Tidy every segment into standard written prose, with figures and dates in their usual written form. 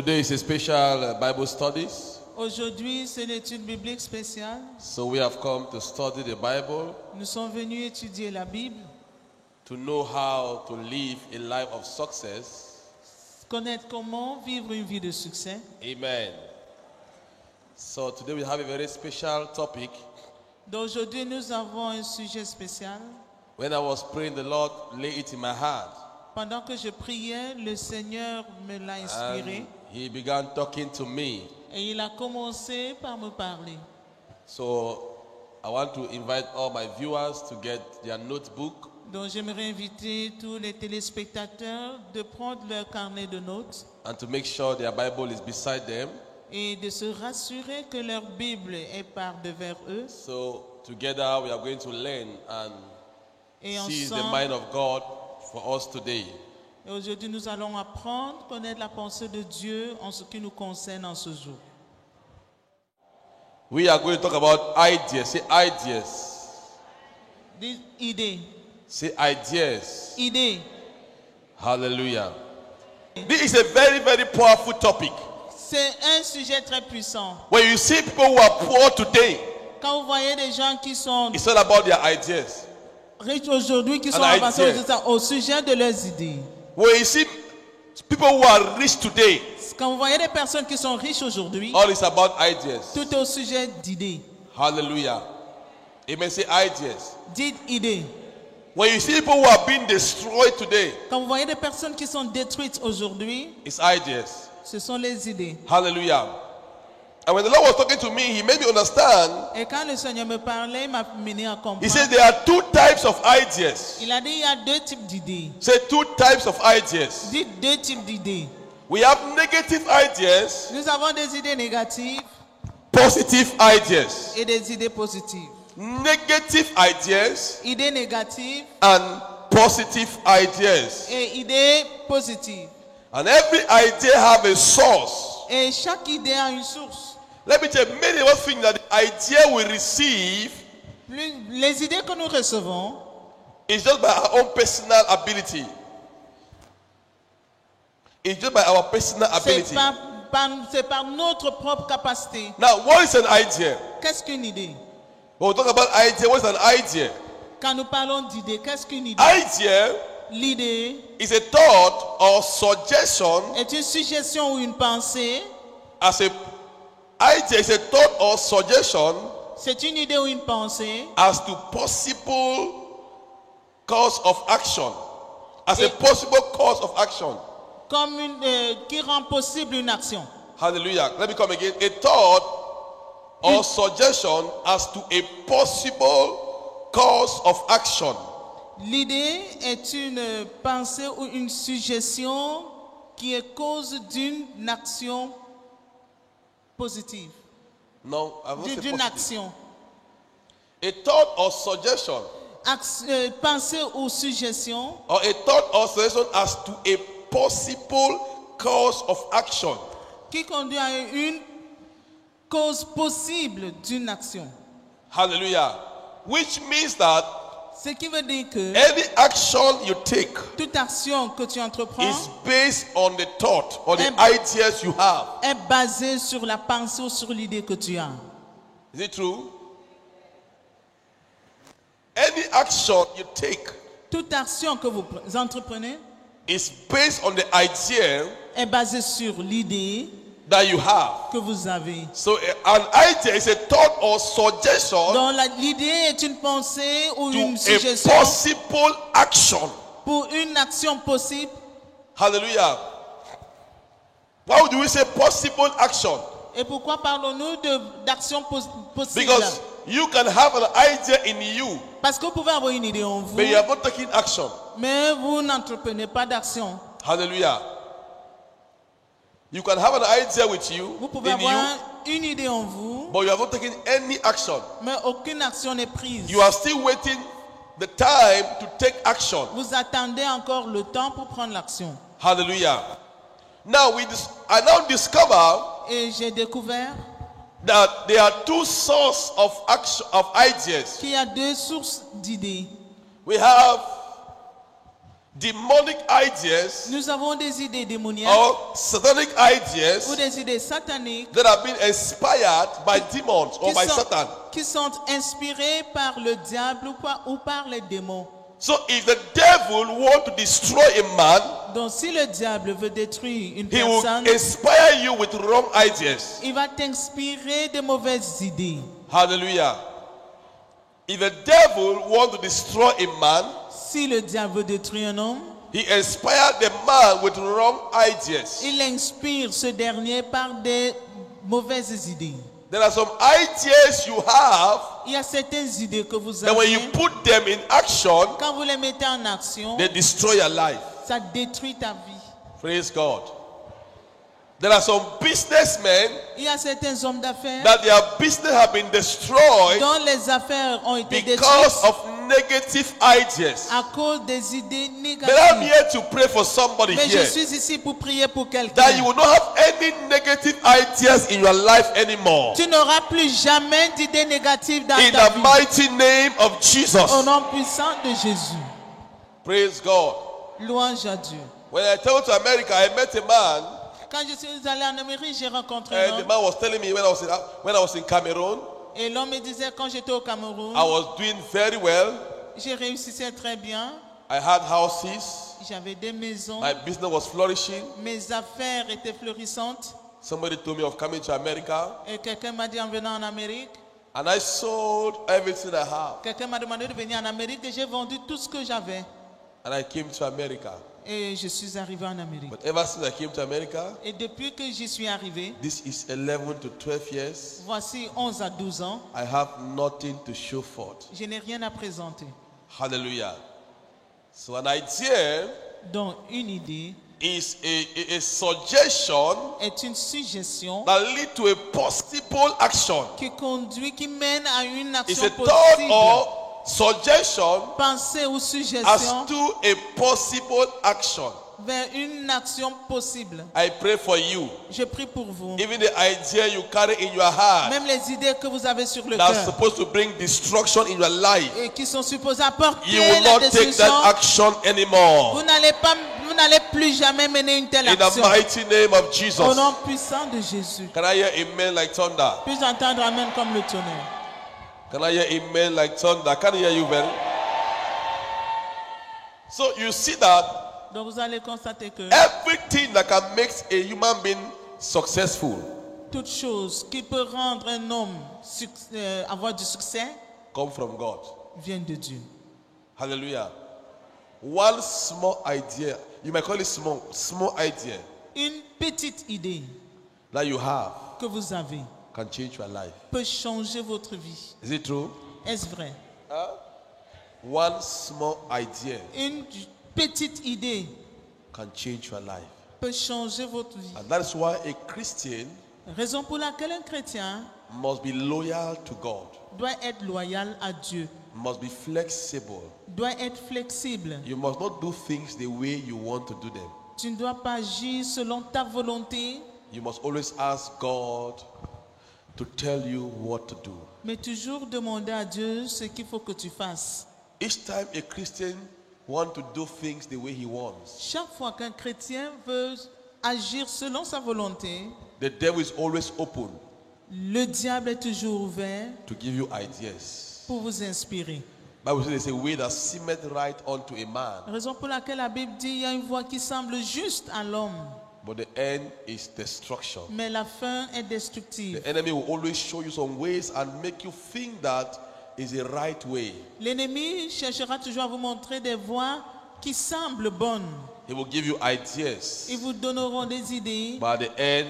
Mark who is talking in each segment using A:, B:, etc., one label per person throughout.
A: Today is a special Bible studies.
B: Aujourd'hui, c'est une étude biblique spéciale.
A: So we have come to study the Bible,
B: Nous sommes venus étudier la Bible,
A: to know how to live a life of success.
B: connaître comment vivre une vie de succès.
A: Amen. So today we have a very special topic.
B: Donc aujourd'hui, nous avons un sujet spécial.
A: When I was praying, the Lord laid it in my heart.
B: Pendant que je priais, le Seigneur me l'a inspiré
A: And He began talking to me.
B: et il a commencé par me parler.
A: So I want to invite all my viewers to get their notebook
B: Donc j'aimerais inviter tous les téléspectateurs de prendre leur carnet de notes
A: and to make sure their Bible is beside them.
B: et de se rassurer que leur Bible est par devers eux.
A: So together we are going to learn and
B: Et
A: see the
B: ensemble,
A: mind of God for us today.
B: et aujourd'hui, nous allons apprendre, connaître la pensée de Dieu en ce qui nous concerne en ce jour.
A: We are going to talk about ideas. Say ideas.
B: Des idées.
A: Say ideas.
B: Idées.
A: Hallelujah. This is a very, very powerful topic.
B: C'est un sujet très puissant.
A: When you see people who are poor today,
B: Quand vous voyez des gens qui sont
A: it's all about their ideas.
B: riches aujourd'hui, qui sont
A: And
B: avancés
A: ideas.
B: au sujet de leurs idées.
A: When you see people who are rich today,
B: Quand vous voyez des personnes qui sont riches aujourd'hui,
A: all is about ideas.
B: tout est au sujet d'idées.
A: Hallelujah. Amen. Say ideas.
B: Dites idées.
A: When you see people who are being destroyed today,
B: Quand vous voyez des personnes qui sont détruites aujourd'hui,
A: it's ideas.
B: ce sont les idées.
A: Hallelujah. And when the Lord was talking to me, He made me understand.
B: Et quand le Seigneur me parlait, il m'a mené à
A: He
B: comprendre.
A: said there are two types of ideas.
B: Il a dit il y a deux types d'idées.
A: Say two types of ideas.
B: Dites deux types d'idées.
A: We have negative ideas,
B: Nous avons des idées négatives
A: positive ideas.
B: et des idées positives.
A: Negative ideas
B: Idées négatives
A: and positive ideas.
B: et idées positives.
A: And every idea have a source.
B: Et chaque idée a une source.
A: Let me tell you, many of us think that the idea we receive
B: Les idées que nous recevons,
A: is just by our own personal ability. It's just by our personal ability.
B: c'est par notre propre capacité.
A: Now, what is an idea?
B: Qu'est-ce qu'une idée?
A: When we talk about idea, what is an idea?
B: Quand nous parlons d'idée, qu'est-ce qu'une idée?
A: Idea
B: L'idée
A: is a thought or suggestion
B: est une suggestion ou une pensée.
A: as a idea is a thought or suggestion
B: C'est une idée ou une pensée
A: as to possible cause of action. As a possible cause of action.
B: comme qui rend possible une action.
A: Hallelujah. Let me come again. A thought or suggestion as to a possible cause of action.
B: L'idée est une pensée ou une suggestion qui est cause d'une action positive.
A: No, I won't say
B: D'une
A: positive.
B: action.
A: A thought or suggestion
B: Pensée ou suggestion
A: or a thought or suggestion as to a possible cause of action.
B: qui conduit à une cause possible d'une action.
A: Hallelujah. Which means that
B: Ce qui veut dire que
A: any action you take
B: toute action que tu entreprends
A: is based on the thought or the ideas you have.
B: est basée sur la pensée ou sur l'idée que tu as.
A: Is it true? Any action you take
B: Toute action que vous entreprenez
A: is based on the idea
B: est basée sur l'idée
A: that you have.
B: que vous avez.
A: So an idea is a thought or suggestion
B: Donc l'idée est une pensée ou une
A: to a
B: suggestion
A: possible action.
B: pour une action possible.
A: Hallelujah. Why would we say possible action?
B: Et pourquoi parlons-nous d'action possible?
A: Because you can have an idea in you,
B: Parce que vous pouvez avoir une idée en vous,
A: but you have not taken action.
B: mais vous n'entreprenez pas d'action.
A: Hallelujah. You can have an idea with you,
B: Vous pouvez
A: in
B: avoir
A: you,
B: une idée en vous,
A: but you have not taken any action.
B: mais aucune action n'est prise.
A: You are still waiting the time to take action.
B: Vous attendez encore le temps pour prendre l'action.
A: Hallelujah. Now I now discover
B: Et j'ai découvert
A: that there are two sources of action of ideas.
B: qu'il y a deux sources d'idées.
A: We have demonic ideas
B: Nous avons des idées démoniaques
A: or satanic
B: ou
A: ideas
B: des idées sataniques
A: that have been inspired by demons or by Satan.
B: qui sont inspirées par le diable ou par les démons.
A: So if the devil wants to destroy a man,
B: Donc si le diable veut détruire une
A: he will
B: personne,
A: inspire you with wrong ideas.
B: il va t'inspirer de mauvaises idées.
A: Hallelujah. If the devil wants to destroy a man,
B: Si le diable veut détruire un homme,
A: he inspired the man with wrong ideas.
B: il inspire ce dernier par des mauvaises idées.
A: There are some ideas you have
B: Il y a certaines idées que vous
A: that when you
B: avez,
A: put them in action,
B: quand vous les mettez en action,
A: they destroy your life.
B: ça détruit ta vie.
A: Praise God. There are some businessmen
B: Il y a certains hommes d'affaires
A: that their business have been destroyed
B: dont les affaires ont été
A: because
B: détruites
A: of negative ideas.
B: à cause des idées
A: But I'm
B: négatives.
A: here to pray for somebody
B: Mais je
A: here
B: suis ici pour prier pour
A: that you
B: quelqu'un.
A: will not have any negative ideas in your life anymore.
B: Tu n'auras plus jamais d'idées négatives dans
A: In
B: ta
A: the
B: vie.
A: mighty name of
B: Au
A: Jesus.
B: nom puissant de Jésus.
A: Praise God.
B: Louange à Dieu.
A: When I traveled to America, I met a man,
B: Quand je suis allé en Amérique, j'ai rencontré
A: and
B: un
A: the
B: homme.
A: man was telling me when I was in Cameroon,
B: Et l'homme me disait, quand j'étais au Cameroun,
A: I was doing very well.
B: j'ai réussi très bien.
A: I had houses.
B: J'avais des maisons.
A: My business was flourishing.
B: Mes affaires étaient florissantes.
A: Somebody told me of coming to America,
B: Et quelqu'un m'a dit en venant en Amérique.
A: and I sold everything I have,
B: Quelqu'un m'a demandé de venir en Amérique et j'ai vendu tout ce que j'avais.
A: and I came to America.
B: Et je suis arrivé en Amérique.
A: But ever since I came to America,
B: Et depuis que j'y suis arrivé,
A: this is 11 to 12 years,
B: voici 11 à 12 ans,
A: I have nothing to show forth.
B: je n'ai rien à présenter.
A: Hallelujah. So an idea
B: Donc une idée
A: is a suggestion
B: est une suggestion
A: that lead to a possible action.
B: qui mène à une
A: It's
B: action
A: a thought
B: possible.
A: or suggestion
B: Pensée ou
A: as
B: suggestion
A: to a possible action.
B: vers une action possible.
A: I pray for you.
B: Je prie pour vous.
A: Even the idea you carry in your heart
B: Même les idées que vous avez sur le
A: that's
B: cœur
A: supposed to bring destruction in your life,
B: et qui sont supposées apporter
A: you will
B: la
A: not take
B: destruction,
A: that action anymore.
B: vous n'allez plus jamais mener une telle
A: In the
B: action.
A: mighty name of
B: Au
A: Jesus.
B: nom puissant de Jésus.
A: Can I hear amen like thunder?
B: Puis entendre amen comme le tonnerre.
A: Can I hear amen like thunder? I can't hear you very. So you see that
B: Donc vous allez constater que
A: everything that can make a human being successful
B: toute chose qui peut rendre un homme avoir du succès
A: come from God.
B: vient de Dieu.
A: Hallelujah. One small idea, you might call it small idea
B: Une petite idée
A: that you have
B: que vous avez
A: can change your life.
B: peut changer votre vie.
A: Is it true?
B: Est-ce vrai?
A: One small idea
B: Une petite idée
A: can change your life.
B: peut changer votre vie.
A: And that is why a Christian
B: Raison pour laquelle un chrétien
A: must be loyal to God,
B: doit être loyal à Dieu,
A: must be flexible.
B: doit être flexible.
A: You must not do things the way you want to do them.
B: Tu ne dois pas agir selon ta volonté,
A: You must always ask God to tell you what to do.
B: mais toujours demander à Dieu ce qu'il faut que tu fasses.
A: Each time a Christian wants to do things the way he wants,
B: Chaque fois qu'un chrétien veut agir selon sa volonté,
A: the devil is always open
B: le diable est toujours ouvert
A: to give you ideas.
B: pour vous inspirer.
A: Bible says there's a way that seemeth right unto a man,
B: Raison pour laquelle la Bible dit il y a une voie qui semble juste à l'homme,
A: but the end is destruction.
B: mais la fin est destructive.
A: The enemy will always show you some ways and make you think that is a right way.
B: L'ennemi cherchera toujours à vous montrer des voies qui semblent bonnes.
A: He will give you ideas,
B: Ils vous donneront des idées,
A: but at the end,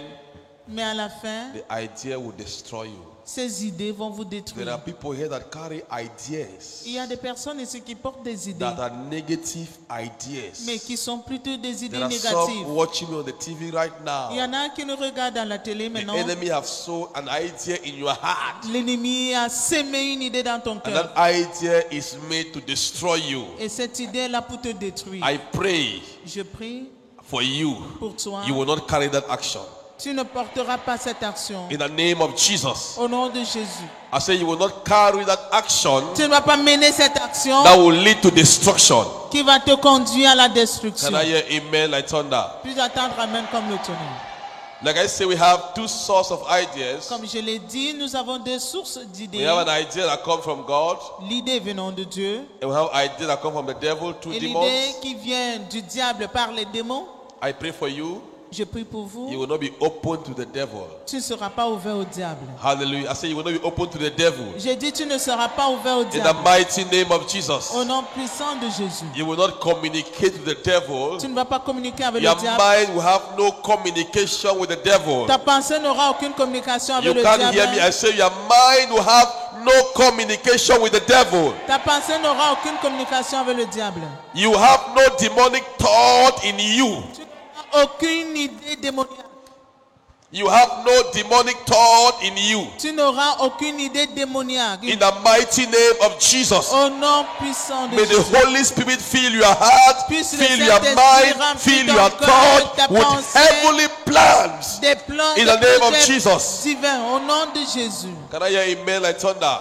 B: mais à la fin,
A: the idea will destroy you.
B: ces idées vont vous
A: There
B: détruire.
A: are people here that carry ideas
B: Il y a des personnes ici qui portent des idées,
A: that are negative ideas.
B: mais qui sont plutôt des idées
A: There are
B: négatives.
A: some watching me on the TV right
B: Il y en
A: now.
B: a qui nous regardent à la télé
A: The
B: maintenant.
A: enemy have sown an idea in your heart,
B: L'ennemi a sémé une idée dans ton
A: and
B: cœur.
A: that idea is made to destroy you.
B: Et cette idée est là pour te détruire.
A: I pray
B: Je prie
A: for you.
B: pour toi.
A: You will not carry that action.
B: Tu ne porteras pas cette action.
A: In the name of Jesus.
B: Au nom de Jésus.
A: I say you will not carry that action
B: Tu ne vas pas mener cette action
A: that will lead to destruction.
B: qui va te conduire à la destruction.
A: Can I hear amen like thunder?
B: Puis attendre amen comme le tonnerre.
A: Like I say, we have two sources of ideas.
B: Comme je l'ai dit, nous avons deux sources
A: We
B: d'idées.
A: have an idea that comes from God,
B: L'idée venant de Dieu
A: and we have ideas that come from the devil, two
B: et
A: demons.
B: l'idée qui vient du diable par les démons.
A: I pray for you.
B: Je prie pour
A: You
B: vous.
A: will not be open to the devil.
B: Tu ne seras pas ouvert au diable.
A: Hallelujah. I say you will not be open to the devil.
B: J'ai dit tu ne seras pas ouvert au
A: In the
B: diable.
A: mighty name of Jesus.
B: Au nom puissant de Jésus.
A: You will not communicate with the devil.
B: Tu ne vas pas communiquer avec
A: Your
B: le diable.
A: mind will have no communication with the devil.
B: Ta pensée n'aura aucune communication avec
A: You
B: le
A: can't hear me. I
B: diable.
A: say your mind will have no communication with the devil.
B: Ta pensée n'aura aucune communication avec le diable.
A: You have no demonic thought in you.
B: Tu n'auras aucune idée démoniaque.
A: You have no demonic thought in you.
B: Tu n'auras aucune idée démoniaque.
A: In the mighty name of Jesus.
B: Au nom puissant de
A: May the
B: Jésus.
A: Holy Spirit fill your heart,
B: Puisse le
A: fill your
B: Saint-Esprit
A: mind,
B: remplir
A: fill
B: ton
A: your
B: cœur,
A: thought
B: ta
A: with
B: pensée.
A: heavenly plans.
B: Des plans
A: In
B: de
A: the name of
B: projets
A: Jesus.
B: divins. Au nom de Jésus.
A: Can I hear amen like thunder?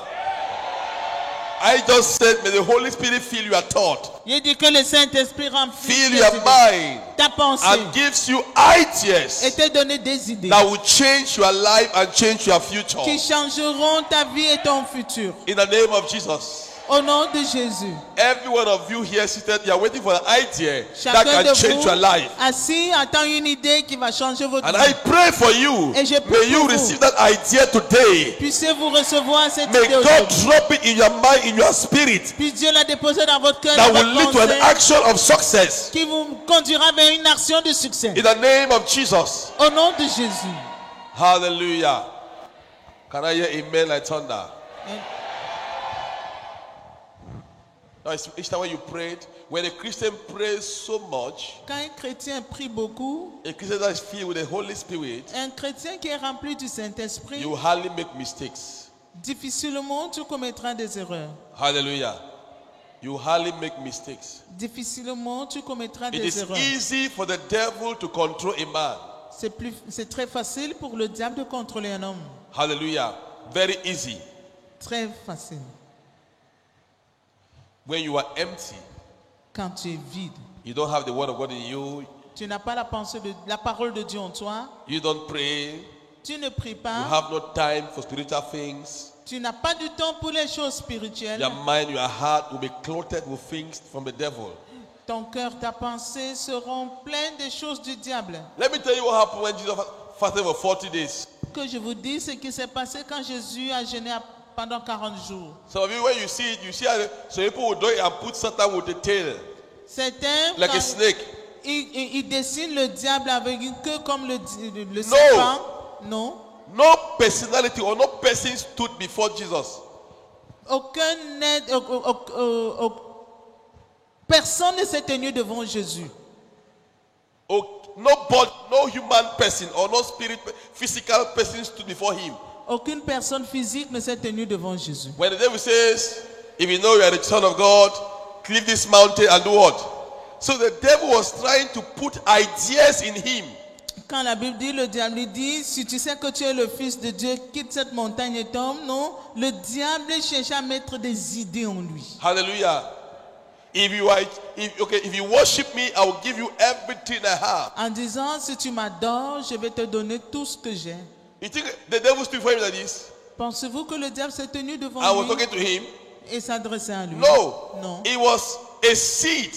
A: I just said, may the Holy Spirit fill your thought,
B: Il dit que le Saint-Esprit remplit
A: fill
B: tes
A: your
B: idées,
A: mind,
B: ta pensée
A: and gives you
B: et
A: ideas
B: te donner des idées
A: that will change your life and change your future.
B: qui changeront ta vie et ton futur.
A: In the name of Jesus.
B: Au nom de Jésus.
A: Every one of you here seated, you are waiting for an idea that
B: Chacun
A: can
B: de
A: change
B: vous
A: your life.
B: assis attend une idée qui va changer votre
A: And
B: vie.
A: I pray for you.
B: Et je prie
A: May you
B: pour vous.
A: receive that idea today.
B: Puissiez-vous recevoir cette
A: May
B: idée
A: God
B: aujourd'hui.
A: drop it in your mind, in your spirit,
B: Puis Dieu l'a déposé dans votre cœur,
A: that
B: dans
A: will lead
B: votre
A: to an
B: pensée,
A: action of success.
B: qui vous conduira vers une action de succès.
A: In the name of Jesus.
B: Au nom de Jésus.
A: Hallelujah. Can I hear amen like thunder? Now, each time when you prayed, when a Christian prays so much,
B: Quand un chrétien prie beaucoup,
A: a Christian that is filled with the Holy Spirit,
B: un chrétien qui est rempli du Saint-Esprit,
A: you hardly make mistakes.
B: difficilement tu commettras des erreurs.
A: Hallelujah. You hardly make mistakes.
B: Difficilement tu commettras
A: It
B: des
A: is
B: erreurs.
A: easy for the devil to control a man.
B: C'est très facile pour le diable de contrôler un homme.
A: Hallelujah. Very easy.
B: Très facile.
A: When you are empty,
B: Quand tu es vide,
A: you don't have the word of God in you,
B: tu n'as pas la parole de Dieu en toi,
A: you don't pray,
B: tu ne pries
A: you
B: pas,
A: have no time for spiritual things,
B: tu n'as pas du temps pour les choses spirituelles.
A: your mind, your heart will be clotted with things from the devil.
B: Ton cœur, ta pensée seront pleines des choses du diable.
A: Let me tell you what happened when Jesus fasted for 40 days.
B: Que je vous dis ce qui s'est passé quand Jésus a jeûné pendant 40 jours.
A: Some of you, when you see it, you see how some people will do it and put Satan with the tail,
B: Certains,
A: like a
B: quand
A: snake.
B: ils dessinent le diable avec une queue comme le serpent. Non.
A: No personality or no person stood before Jesus.
B: Personne ne s'est tenu devant Jésus.
A: Oh, nobody, no human person or no physical person stood before him.
B: Aucune personne physique ne s'est tenue devant Jésus.
A: When the devil says, if you know you are the son of God, leave this mountain and do what? So the devil was trying to put ideas in him.
B: Quand la Bible dit, le diable dit, si tu sais que tu es le fils de Dieu, quitte cette montagne et tombe. Non, le diable cherche à mettre des idées en lui.
A: Hallelujah. If you worship me, I will give you everything I have.
B: En disant, si tu m'adores, je vais te donner tout ce que j'ai.
A: You think the devil stood for him like this?
B: Pensez-vous que le diable s'est tenu devant
A: I was
B: lui
A: talking to him.
B: et s'adressait à lui?
A: No.
B: Non.
A: It was a seed.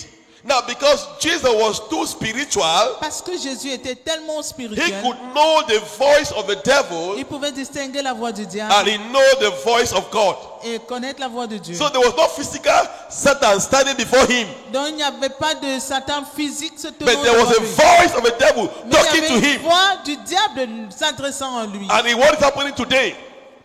A: Now, because Jesus was too spiritual,
B: Parce que Jésus était tellement
A: he
B: spirituel,
A: could know the voice of the devil
B: il pouvait distinguer la voix du
A: and
B: diable
A: he know the voice of God.
B: et connaître la voix de Dieu.
A: So there was no physical Satan standing before him,
B: Donc il n'y avait pas de Satan physique se tenant
A: but there was
B: devant
A: a
B: lui.
A: voice of the devil
B: Mais il
A: talking
B: y
A: to
B: avait une
A: him.
B: voix du diable s'adressant à lui.
A: And what is happening today?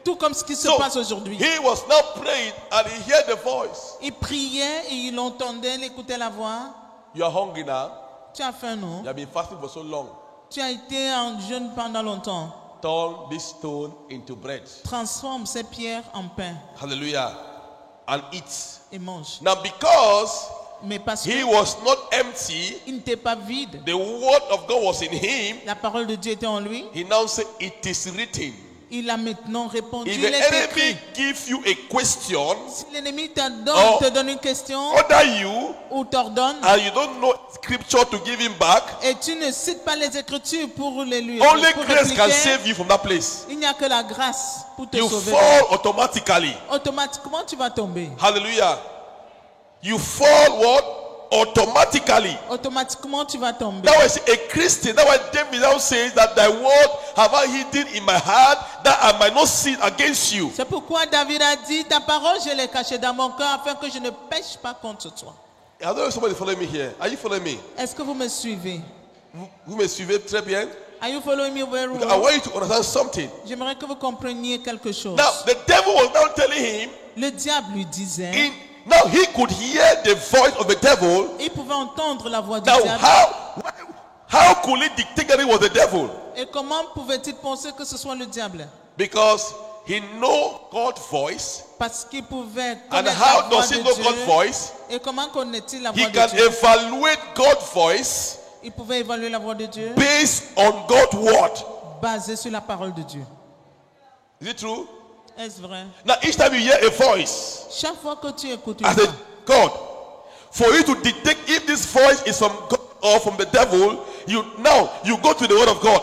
B: Tout comme ce qui se
A: So
B: passe aujourd'hui.
A: he was now praying and he heard the voice.
B: Il priait et il entendait, il écoutait la voix.
A: You are hungry now.
B: Tu as faim, non?
A: You have been fasting for so long.
B: Tu as été en jeûne pendant longtemps.
A: Turn this stone into bread.
B: Transforme ces pierres en pain
A: Hallelujah. And eat.
B: et mange.
A: Now, because
B: Mais parce
A: he
B: qu'il
A: was not empty,
B: n'était pas vide,
A: the word of God was in him,
B: la parole de Dieu était en lui,
A: he now said, it is written.
B: il a maintenant répondu,
A: If
B: il
A: the
B: est
A: enemy
B: écrit.
A: gives you a question,
B: Si l'ennemi te
A: Oh.
B: donne une question
A: order you,
B: ou t'ordonne
A: and you don't know scripture to give him back,
B: et tu ne cites pas les Écritures pour les lui
A: only
B: pour
A: grace can
B: répliquer,
A: save you from that place.
B: il n'y a que la grâce pour te
A: You
B: sauver.
A: fall automatically.
B: Automatiquement, tu vas tomber.
A: Hallelujah. You fall what? Automatically.
B: Automatiquement, tu vas tomber.
A: That was a Christian. That why David now says that thy word have I hidden in my heart that I might not sin against you.
B: C'est pourquoi David a dit, ta parole, je l'ai cachée dans mon cœur afin que je ne pêche pas contre toi.
A: I don't know if somebody following me here. Are you following me?
B: Est-ce que vous me suivez?
A: Vous me suivez très bien?
B: Are you following me very
A: I
B: well?
A: want you to understand something.
B: J'aimerais que vous compreniez quelque chose.
A: Now, the devil was now telling him,
B: Le diable lui disait,
A: now he could hear the voice of the devil.
B: il pouvait entendre la voix du
A: Now,
B: diable.
A: how could he dictate that it was the devil?
B: Et comment pouvait-il penser que ce soit le diable?
A: Because he know God's voice.
B: Parce qu'il pouvait
A: And
B: connaître
A: how
B: la voix
A: does he
B: de
A: know
B: Dieu.
A: God's voice?
B: Et comment connaît-il la
A: He
B: voix de
A: can
B: Dieu?
A: evaluate God's voice
B: Il pouvait évaluer la voix de Dieu
A: based on God's word.
B: basée sur la parole de Dieu.
A: Is it true?
B: Est-ce vrai?
A: Now, each time you hear a voice,
B: Chaque fois que tu écoutes une
A: I
B: voix,
A: said, God, for you to detect if this voice is from God or from the devil, you go to the word of God.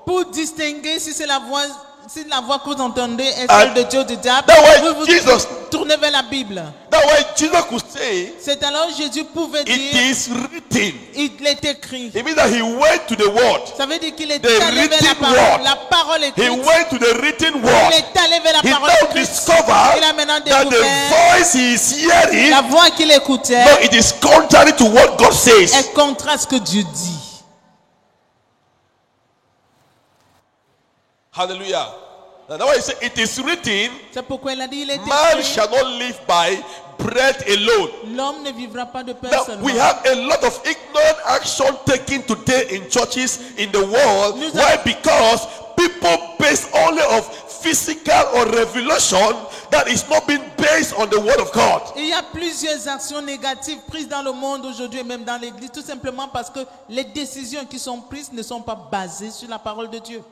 B: pour distinguer si c'est la voix, si la voix que vous entendez est
A: And
B: celle de Dieu ou du diable,
A: that way
B: vous vous
A: Jesus-
B: tournez vers la Bible.
A: That way Jesus could say,
B: C'est alors Jésus pouvait
A: it
B: dire,
A: is written.
B: il est écrit.
A: It means that he went to the word.
B: Ça veut dire qu'il est
A: The
B: allé vers la
A: written
B: parole.
A: word.
B: La parole
A: He
B: écrite.
A: went to the written
B: Il
A: word.
B: est allé vers la
A: He
B: parole
A: now
B: écrite.
A: discovered
B: Il a maintenant
A: that the
B: découvert
A: voice he is hearing,
B: la voix qu'il écoutait
A: no, it is contrary to what God says.
B: est contraire à ce que Dieu dit.
A: Hallelujah. Now, that's why he said, it is written,
B: C'est pourquoi il a dit, il est
A: man
B: écrit,
A: shall not live by bread alone.
B: l'homme ne vivra pas de pain
A: Now,
B: seulement.
A: we have a lot of ignorant action taken today in churches in the world.
B: Nous
A: Why?
B: avons-
A: Because people based only of physical or revelation that is not being based on the word of God.
B: Il y a plusieurs actions négatives prises dans le monde aujourd'hui et même dans l'église, tout simplement parce que les décisions qui sont prises ne sont pas basées sur la parole de Dieu.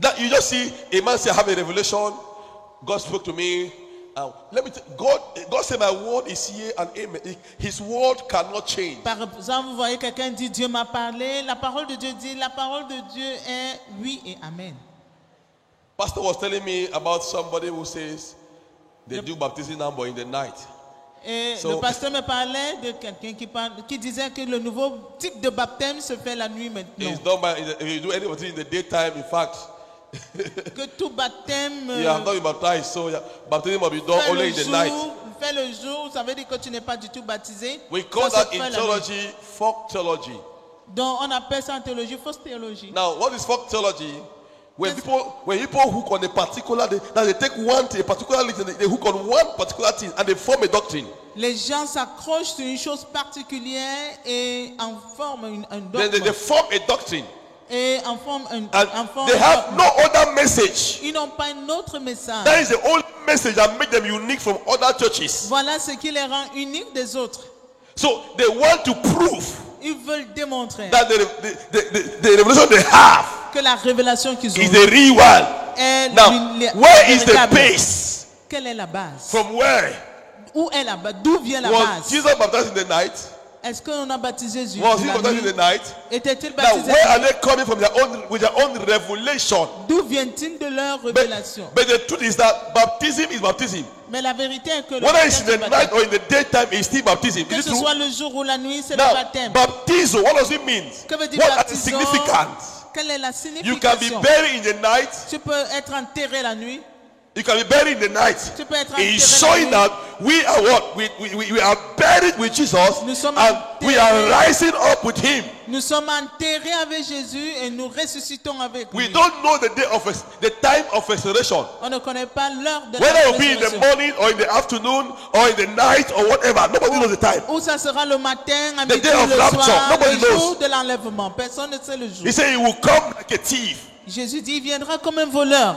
A: That you just see a man say, I have a revelation. God spoke to me. Let me tell God said, my word is here and amen. His word cannot change.
B: Par exemple, vous voyez quelqu'un dit Dieu m'a parlé, la parole de Dieu dit, la parole de Dieu est oui et amen.
A: Pastor was telling me about somebody who says they do baptism now but in the night.
B: Et
A: So-
B: le pasteur me parlait de quelqu'un qui disait que le nouveau type de baptême se fait la nuit maintenant.
A: It's done by if you do any baptism in the daytime. In fact,
B: Que tout baptême
A: you have not been baptized, so baptism must be done only in the night.
B: fait le jour, ça veut dire que tu n'es pas du tout baptisé.
A: We call
B: Ça se
A: that
B: fait
A: in
B: la nuit.
A: theology folk theology.
B: Donc on appelle ça en théologie fausse théologie.
A: Now, what is folk theology? When
B: Yes.
A: people hook on a particular, they take one thing, a particular thing, they hook on one particular thing, and they form a doctrine.
B: Les gens s'accrochent sur une chose particulière et en forment un
A: Then
B: dogme.
A: they form a doctrine,
B: Et en forment un
A: and
B: en forment
A: they
B: un
A: have
B: dogme.
A: no other message.
B: Ils n'ont pas un autre message.
A: That is the only message that makes them unique from other churches.
B: Voilà ce qui les rend uniques des autres.
A: So they want to prove
B: Ils veulent démontrer
A: that the revelation they have
B: que la révélation qu'ils ont
A: is the real one.
B: est
A: Now, where is the
B: véritable.
A: base?
B: Quelle est la base?
A: From where?
B: Où est la base? D'où vient la
A: Was
B: base?
A: Jesus baptized in the night?
B: Est-ce qu'on a baptisé Jésus
A: Was he
B: la
A: baptized in
B: nuit?
A: the night?
B: Était-il
A: Now,
B: baptisé?
A: where are they coming from with their own revelation?
B: D'où vient-il de leur révélation?
A: But the truth is that baptism is baptism.
B: Mais la vérité est que le
A: Whether it's in
B: baptême,
A: the
B: c'est
A: night
B: baptême.
A: or in the daytime, it's still baptism.
B: Que
A: Is it
B: ce
A: true?
B: soit le jour ou la nuit, c'est le
A: Now,
B: baptême.
A: baptizo, what does it mean?
B: Que veut dire
A: What are the
B: baptizo?
A: significance?
B: Quelle est la
A: You can be
B: signification?
A: buried in the night.
B: Tu peux être enterré la nuit.
A: You can be buried in the night.
B: Tu peux être enterré
A: It's
B: la
A: showing
B: nuit.
A: that we are what? We are buried with Jesus
B: Nous sommes
A: and we are
B: enterrés.
A: rising up with him.
B: Nous sommes enterrés avec Jésus et nous ressuscitons avec
A: We
B: lui.
A: don't know the time of resurrection.
B: On ne connaît pas l'heure de
A: Whether
B: la
A: it will be in the
B: résurrection.
A: morning or in the afternoon or in the night or whatever. Nobody knows the time.
B: Où ça sera le matin, à
A: The
B: midi,
A: day of
B: le
A: rapture,
B: soir,
A: nobody
B: le jour
A: knows.
B: de l'enlèvement. Personne ne sait le jour.
A: He said he will come like a thief.
B: Jésus dit, il viendra comme un voleur.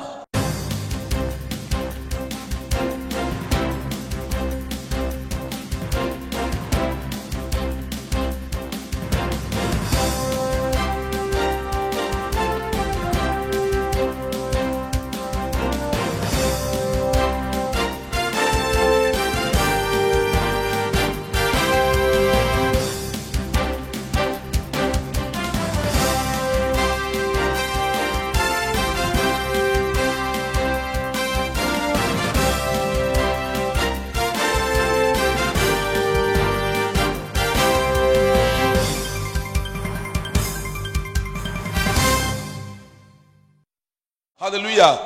A: Hallelujah.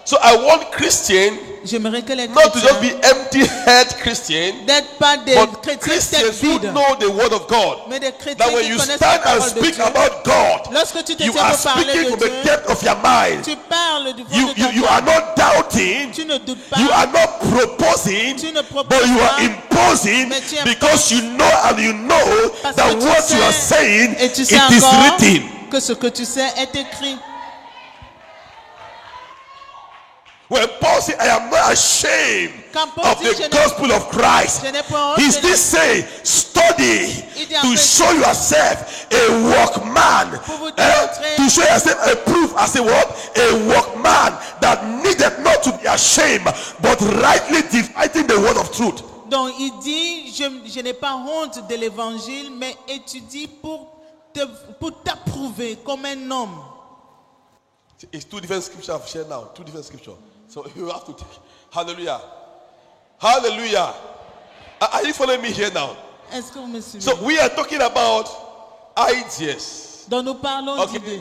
A: So I want Christians
B: J'aimerais que les
A: not to just
B: chrétiens
A: be empty-head Christians,
B: n'être pas des
A: but
B: chrétiens tête
A: Christians who
B: vide,
A: know the word of God.
B: mais des chrétiens
A: That when
B: qui
A: you
B: connaissent
A: stand
B: la
A: and
B: parole de
A: speak
B: Dieu.
A: about God,
B: Lorsque tu te
A: you
B: tiens
A: are
B: pour parler
A: speaking
B: de
A: from the
B: Dieu,
A: depth of your mind.
B: tu parles du fond
A: You,
B: de
A: you,
B: ton
A: you
B: cœur.
A: are not doubting.
B: Tu ne doutes pas,
A: You are not proposing,
B: tu ne proposes
A: but you are
B: pas,
A: imposing
B: mais tu
A: because you know and you know
B: parce
A: that
B: que tu
A: what you are
B: sais,
A: saying,
B: et tu
A: it
B: sais
A: is
B: encore
A: written.
B: que ce que tu sais est écrit.
A: When Paul said, I am not ashamed
B: Quand Paul
A: of
B: dit,
A: the
B: je n'ai-
A: gospel of Christ,
B: je n'ai pas honte
A: he's
B: de
A: this
B: la-
A: saying, study
B: Il dit en
A: to
B: fait,
A: show yourself a workman,
B: pour vous démontrer-
A: to show yourself a proof as a what? A workman that needed not to be ashamed, but rightly dividing the word of truth.
B: Donc il dit, je n'ai pas honte de l'évangile, mais étudie pour t'approuver comme un homme.
A: It's two different scriptures I've shared now. Two different scriptures. So you have to take. Hallelujah. Hallelujah. Are you following me here now?
B: Est-ce que vous me suivez?
A: So we are talking about ideas.
B: Donc nous parlons
A: Okay.
B: d'idées.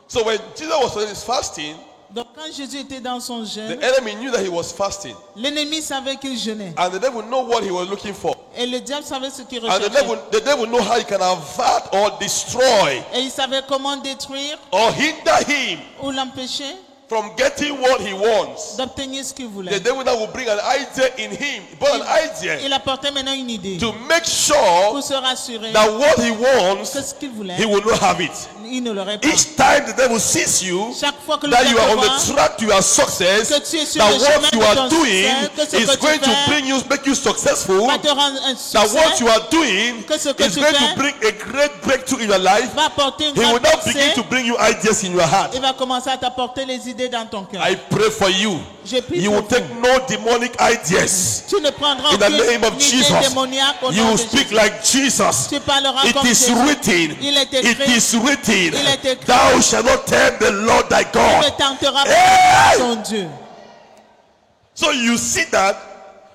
A: So when Jesus was on his fasting,
B: Donc quand Jésus était dans son jeûne,
A: the enemy knew that he was fasting.
B: l'ennemi savait qu'il jeûnait.
A: And the devil know what he was looking for.
B: Et le diable savait ce qu'il
A: And the
B: recherchait.
A: devil know how he can avert or destroy
B: Et il savait comment détruire
A: or hinder him
B: ou l'empêcher
A: from getting what he wants.
B: d'obtenir ce qu'il
A: The
B: voulait.
A: devil now will bring an idea in him, but an idea
B: Il apportait maintenant une idée
A: to make
B: pour
A: sure
B: se rassurer
A: that what he
B: que
A: wants,
B: ce qu'il voulait,
A: he will not have it.
B: il ne l'aurait pas.
A: Each time the devil sees you,
B: Chaque fois que le
A: that you are on
B: diable voit
A: the track to your success,
B: que tu es sur
A: that
B: le
A: what
B: chemin
A: you
B: de
A: are
B: ton
A: doing
B: succès, que ce
A: is
B: que tu
A: going to
B: fais
A: bring you, make you successful,
B: va te rendre un
A: that what
B: succès,
A: you are doing
B: que ce que
A: is
B: tu
A: going
B: fais
A: to bring a great breakthrough in your life.
B: va apporter une
A: He will
B: grande
A: now begin
B: percée
A: to bring you ideas in your heart.
B: et va commencer à t'apporter les idées dans ton cœur.
A: I pray for you.
B: Je prie
A: You
B: pour
A: will take
B: vous.
A: no demonic ideas.
B: Tu ne prendras
A: In the name
B: aucune
A: of
B: idée
A: Jesus,
B: démoniaque au
A: you
B: nom
A: will
B: de
A: speak
B: Jésus.
A: like Jesus.
B: Tu parleras
A: It
B: comme
A: is
B: Jésus.
A: written.
B: Il est
A: It
B: écrit.
A: is written.
B: Il est écrit.
A: Thou shalt not tempt the Lord thy
B: Tu ne
A: God.
B: tenteras
A: Hey!
B: pas ton Dieu.
A: So you see that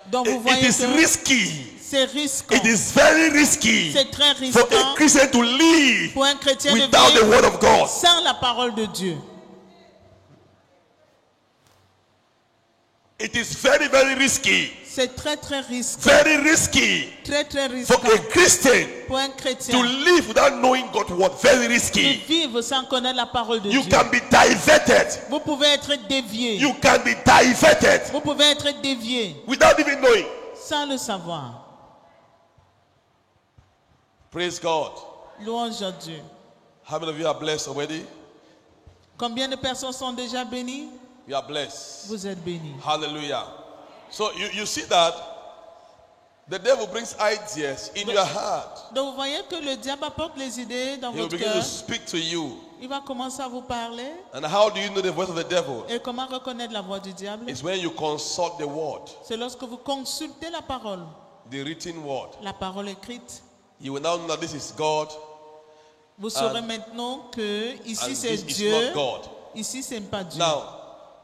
B: Donc vous
A: it
B: voyez
A: is
B: que
A: risky.
B: c'est risquant.
A: It is very risky
B: C'est très
A: for a
B: risquant
A: Christian to live
B: pour un chrétien de
A: without the
B: vivre
A: word of God.
B: sans la parole de Dieu.
A: It is very, very risky.
B: C'est très très risquant.
A: Very risky
B: Très très
A: for
B: risquant
A: a Christian
B: pour un
A: to
B: chrétien
A: live without knowing God's word. Very
B: de
A: risky.
B: vivre sans connaître la parole de
A: You
B: Dieu.
A: can be diverted.
B: Vous pouvez être dévié.
A: You can be diverted
B: Vous pouvez être dévié
A: without even knowing.
B: sans le savoir.
A: Praise God.
B: Louange à Dieu.
A: How many of you are blessed already?
B: Combien de personnes sont déjà bénies?
A: You are blessed.
B: Vous êtes bénis.
A: Hallelujah. So you see that the devil brings ideas in your heart.
B: Donc vous voyez que le diable apporte les idées dans
A: He will
B: votre
A: begin to
B: cœur.
A: speak to you.
B: Il va commencer à vous parler.
A: And how do you know the voice of the devil?
B: Et comment reconnaître la voix du diable?
A: It's when you consult the word,
B: C'est lorsque vous consultez la parole,
A: the written word.
B: la parole écrite.
A: You will now know that this is God
B: Vous saurez maintenant que
A: and
B: ici c'est
A: this is
B: Dieu,
A: not God.
B: ici c'est pas Dieu.
A: Now,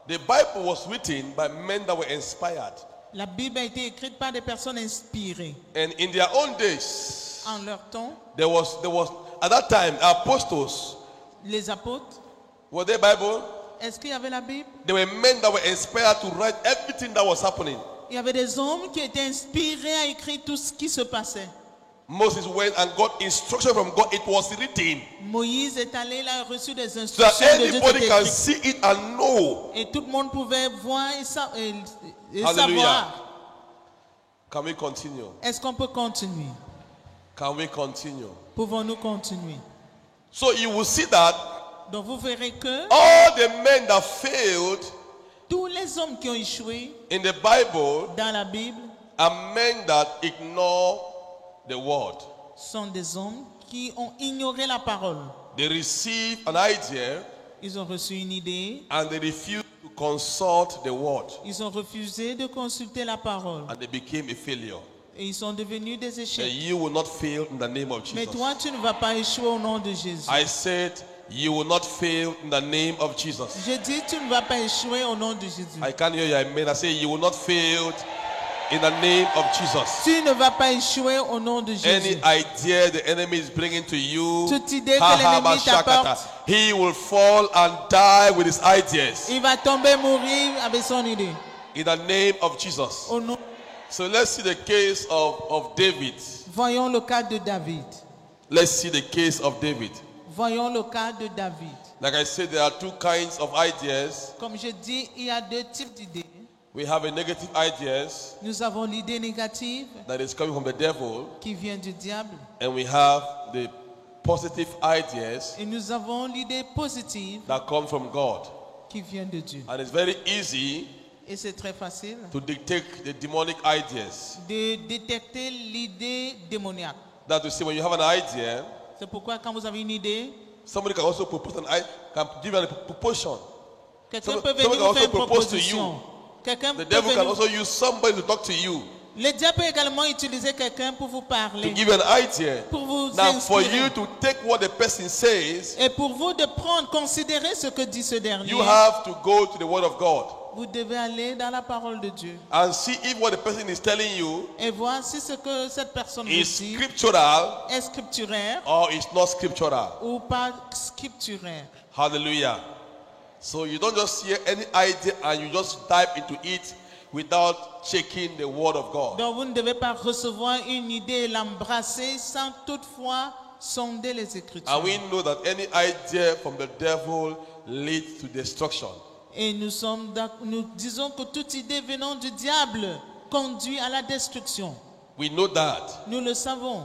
A: the Bible was written by men that were inspired.
B: La Bible a été écrite par des personnes inspirées.
A: And in their own days,
B: En leur temps,
A: there was at that time apostles.
B: les apôtres,
A: Were they Bible?
B: est-ce qu'il y avait la Bible?
A: They were men that were inspired to write everything that was happening.
B: Il y avait des hommes qui étaient inspirés à écrire tout ce qui se passait.
A: Moses went and got instruction from God. It was written
B: Moïse est allé, il a reçu des
A: so that
B: instructions de Dieu.
A: anybody
B: C'était
A: can
B: écrit.
A: see it and know.
B: Et tout le monde pouvait voir et
A: Hallelujah.
B: savoir.
A: Can we continue?
B: Est-ce qu'on peut continuer?
A: Can we continue?
B: Pouvons-nous continuer?
A: So you will see that
B: Donc vous verrez que
A: all the men that failed
B: tous les hommes qui ont échoué
A: in the Bible
B: dans la Bible
A: are men that ignore the word.
B: sont des hommes qui ont ignoré la parole.
A: They receive an idea
B: Ils ont reçu une idée,
A: and they refuse to consult the word,
B: ils ont refusé de consulter la parole
A: and they became a failure.
B: et ils sont devenus des
A: And
B: échecs.
A: you will not fail in the name of
B: Mais
A: Jesus.
B: toi, tu ne vas pas échouer au nom de Jésus.
A: I said you will not fail in the name of Jesus.
B: Je dis, tu ne vas pas échouer au nom de Jésus.
A: I can't hear you, amen. I say you will not fail in the name of Jesus.
B: Tu ne vas pas échouer au nom de Jésus.
A: Any idea the enemy is bringing to you,
B: Toute idée que l'ennemi t'apporte,
A: he will fall and die with his ideas.
B: Il va tomber, mourir avec son idée.
A: In the name of Jesus.
B: Au nom.
A: So let's see the case of David.
B: Voyons le cas de David.
A: Let's see the case of David.
B: Voyons le cas de David.
A: Like I said, there are two kinds of ideas.
B: Comme je dis, il y a deux types d'idées.
A: We have a negative ideas
B: Nous avons l'idée négative
A: that is coming from the devil,
B: qui vient du diable.
A: and we have the positive ideas
B: Et nous avons l'idée positive
A: that come from God.
B: qui vient de Dieu.
A: And it's very easy
B: Et c'est très facile
A: to dictate the demonic ideas.
B: de détecter l'idée démoniaque.
A: That to say, when you have an idea,
B: C'est pourquoi quand vous avez une idée,
A: somebody can also propose can give you a proposition.
B: quelqu'un
A: Some-
B: peut
A: somebody
B: venir
A: can
B: vous faire
A: also
B: une
A: propose to
B: proposition. Quelqu'un
A: The
B: peut
A: devil can
B: venir...
A: also use somebody to talk to you,
B: Le diable peut également utiliser quelqu'un pour vous
A: to
B: parler,
A: give you an idea.
B: pour vous
A: Now, for
B: inspirer.
A: you to take what the person says,
B: Et pour vous de prendre, considérer ce que dit ce dernier,
A: you have to go to the Word of God
B: vous devez aller dans la parole de Dieu
A: and see if what the person is telling you
B: et voir si ce que cette personne vous
A: is
B: dit
A: scriptural
B: est scripturaire
A: or is not scriptural.
B: ou pas scripturaire.
A: Hallelujah. So you don't just hear any idea and you just dive into it without checking the Word of God.
B: Donc vous ne devez pas recevoir une idée et l'embrasser sans toutefois sonder les Écritures.
A: And we know that any idea from the devil leads to destruction.
B: Et nous disons que toute idée venant du diable conduit à la destruction.
A: We know that
B: Nous le savons,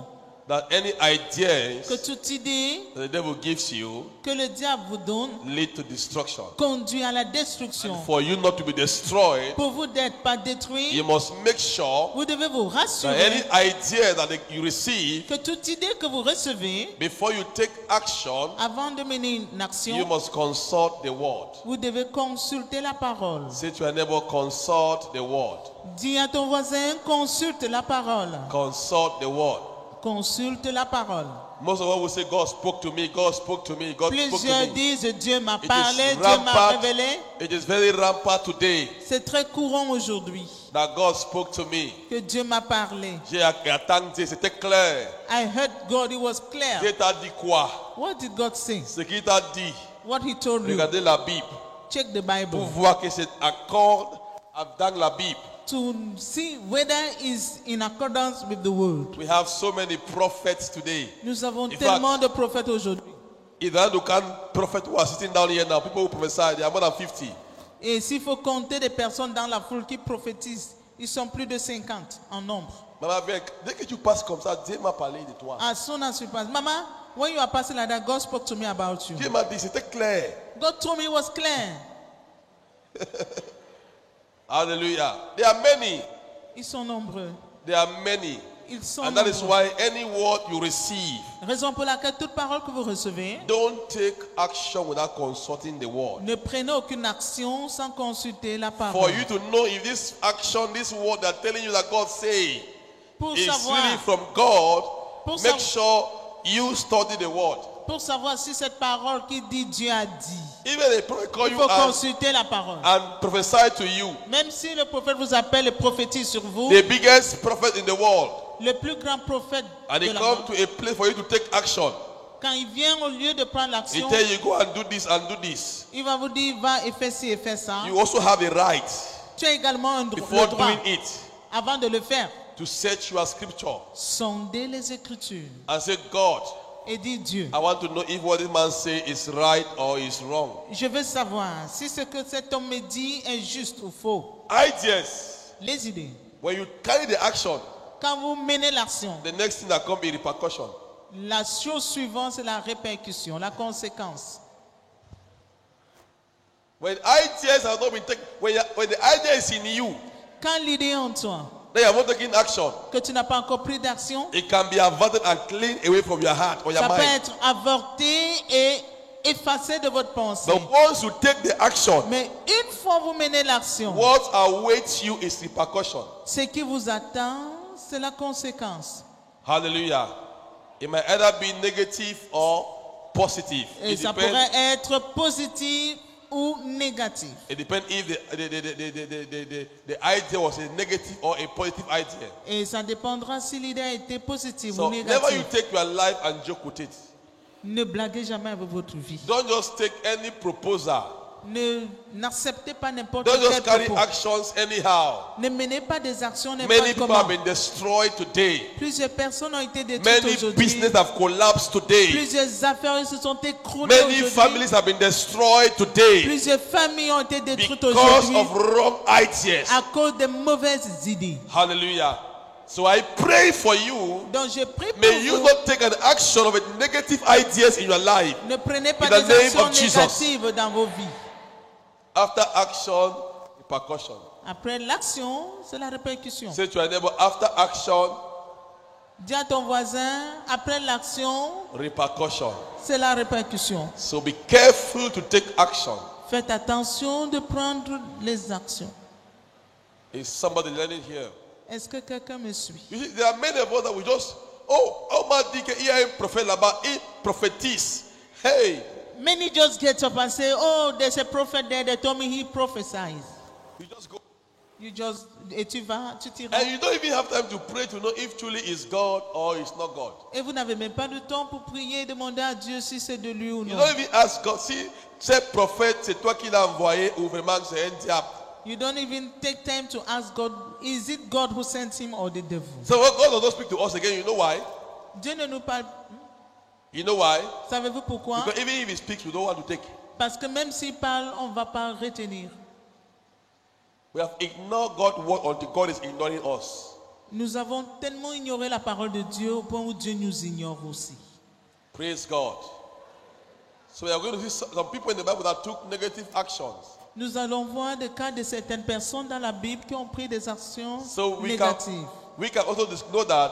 A: any ideas
B: que toute idée
A: that the devil gives you
B: que le diable vous donne
A: lead to destruction.
B: conduit à la destruction.
A: For you not to be destroyed,
B: Pour vous d'être pas détruit,
A: you must make sure
B: vous devez vous
A: that
B: rassurer
A: any idea that you receive,
B: que toute idée que vous recevez,
A: before you take action,
B: avant de mener une
A: you
B: action,
A: must consult the Word.
B: vous devez consulter la parole.
A: Say to your neighbor, consult the Word.
B: Dis à ton voisin, consulte la parole.
A: Consult the Word.
B: Consulte la parole.
A: Most of us will say, God spoke to me, God spoke to me, God spoke
B: Plusieurs
A: to me.
B: disent, Dieu m'a
A: It
B: parlé,
A: is
B: Dieu m'a
A: rampant.
B: révélé.
A: It is very rampant today
B: C'est très courant aujourd'hui
A: that God spoke to me.
B: que Dieu m'a parlé.
A: J'ai attendu, c'était clair.
B: I heard God, it was clear.
A: Dieu t'a dit quoi?
B: What did God say?
A: Ce qu'il t'a dit.
B: What he told you.
A: Regardez la Bible
B: Check the
A: pour
B: Bible
A: voir que c'est accord dans la Bible.
B: to see whether it's in accordance with the word.
A: We have so many prophets today.
B: Nous avons
A: In
B: tellement de prophètes aujourd'hui.
A: If there are no prophets who are sitting down here now, people who prophesy, they are more than 50.
B: Et s'il faut compter des personnes dans la foule qui prophétisent, ils sont plus de 50 en nombre.
A: Maman, dès que tu passes comme ça, Dieu m'a parlé de toi.
B: As soon as you pass, Mama, when you are passing like that, God spoke to me about you.
A: Dieu m'a dit, c'était clair.
B: God told me it was clear.
A: Hallelujah. There are many.
B: Ils sont nombreux.
A: There are many.
B: Ils sont
A: And that is
B: nombreux.
A: why any word you receive,
B: Raison pour laquelle toute parole que vous recevez,
A: don't take action without consulting the word.
B: ne prenez aucune action sans consulter la
A: For
B: parole.
A: you to know if this action, this word they're telling you that God say
B: Pour
A: is
B: savoir,
A: really from God,
B: Pour
A: make
B: savoir-
A: sure you study the word.
B: pour savoir si cette parole qui dit Dieu a dit,
A: Even a prophet call
B: il
A: you
B: faut
A: and
B: consulter la parole.
A: prophesy to you.
B: Même si le prophète vous appelle et prophétise sur vous,
A: The biggest prophet in the world.
B: le plus grand prophète
A: And
B: de
A: he
B: la
A: come
B: monde,
A: to a place for you to take action.
B: quand il vient au lieu de prendre
A: He
B: l'action,
A: tell you go and do this and do this.
B: il va vous dire va et fais ci et fais ça.
A: You also have a right
B: Tu as également le
A: before
B: droit,
A: doing it
B: avant de le faire,
A: to search your scripture
B: sonder les Écritures
A: and say, God,
B: et dire Dieu,
A: I want to know if what this man say is right or is wrong.
B: je veux savoir si ce que cet homme me dit est juste ou faux.
A: Ideas.
B: Les idées.
A: When you carry the action,
B: Quand vous menez l'action,
A: the next thing that comes is repercussion.
B: la chose suivante, c'est la répercussion, la conséquence.
A: When ideas have not been taken, when the idea is in you,
B: Quand l'idée est en toi,
A: then you are not taking action.
B: que tu n'as pas encore pris d'action,
A: It can be averted and cleaned away from your heart or your
B: ça peut
A: mind.
B: être avorté et effacé de votre pensée.
A: But once you take the action,
B: Mais une fois vous menez l'action,
A: what awaits you is repercussion.
B: ce qui vous attend, c'est la conséquence.
A: Hallelujah. It might either be negative or positive.
B: Et
A: It
B: ça
A: depends,
B: pourrait être positif ou négatif.
A: it depends if the idea was a negative or a positive idea.
B: Et ça dépendra si l'idée a été positive
A: So
B: ou
A: never you
B: négative.
A: take your life and joke with it.
B: Ne blaguez jamais avec votre vie.
A: Don't just take any proposal.
B: N'acceptez pas n'importe
A: Don't
B: quel
A: just carry
B: propos.
A: actions anyhow.
B: Ne menez pas des actions
A: Many
B: n'importe
A: people
B: comment.
A: have been destroyed today.
B: Plusieurs personnes ont été détruites
A: Many
B: aujourd'hui.
A: businesses have collapsed today.
B: Plusieurs affaires se sont écroulées
A: Many
B: aujourd'hui.
A: families have been destroyed today
B: Plusieurs familles ont été détruites
A: because
B: aujourd'hui
A: of wrong ideas.
B: à cause de mauvaises idées.
A: Hallelujah. So I pray for you.
B: Donc je prie pour
A: May you
B: vous.
A: not take an action of negative ideas in your life.
B: Ne prenez pas
A: In the
B: des
A: name
B: actions
A: of Jesus.
B: négatives dans vos vies.
A: After action, repercussion.
B: Après l'action, c'est la répercussion.
A: Say to your neighbor, after action,
B: Dis à ton voisin, après l'action,
A: repercussion.
B: c'est la répercussion.
A: So be careful to take action.
B: Faites attention de prendre les actions.
A: Is somebody learning here?
B: Est-ce que quelqu'un me suit?
A: You see, there are many of us that we just, oh my dear, here prophet là-bas, il prophétise. Hey,
B: Many just get up and say, oh, there's a prophet there, they told me he prophesies.
A: you just go.
B: You just, et tu vas, tu t'y
A: And
B: rends.
A: you don't even have time to pray to know if truly is God or it's not God.
B: Et vous n'avez même pas de temps pour prier et demander à Dieu si c'est de lui ou
A: You
B: non.
A: don't even ask God, si ce prophète, c'est toi qui l'as envoyé ou vraiment c'est un diable.
B: You don't even take time to ask God, is it God who sent him or the devil?
A: So when God does not speak to us again, you know why?
B: Dieu ne nous parle.
A: You know why?
B: Savez-vous pourquoi?
A: Because even if he speaks, we don't want to take.
B: Parce que même s'il parle, on ne va pas retenir.
A: We have ignored God's word until God is ignoring us.
B: Nous avons tellement ignoré la parole de Dieu au point où Dieu nous ignore aussi.
A: Praise God. So we are going to see some people in the Bible that took negative actions.
B: Nous allons voir des cas de certaines personnes dans la Bible qui ont pris des actions
A: So we
B: négatives.
A: can also know that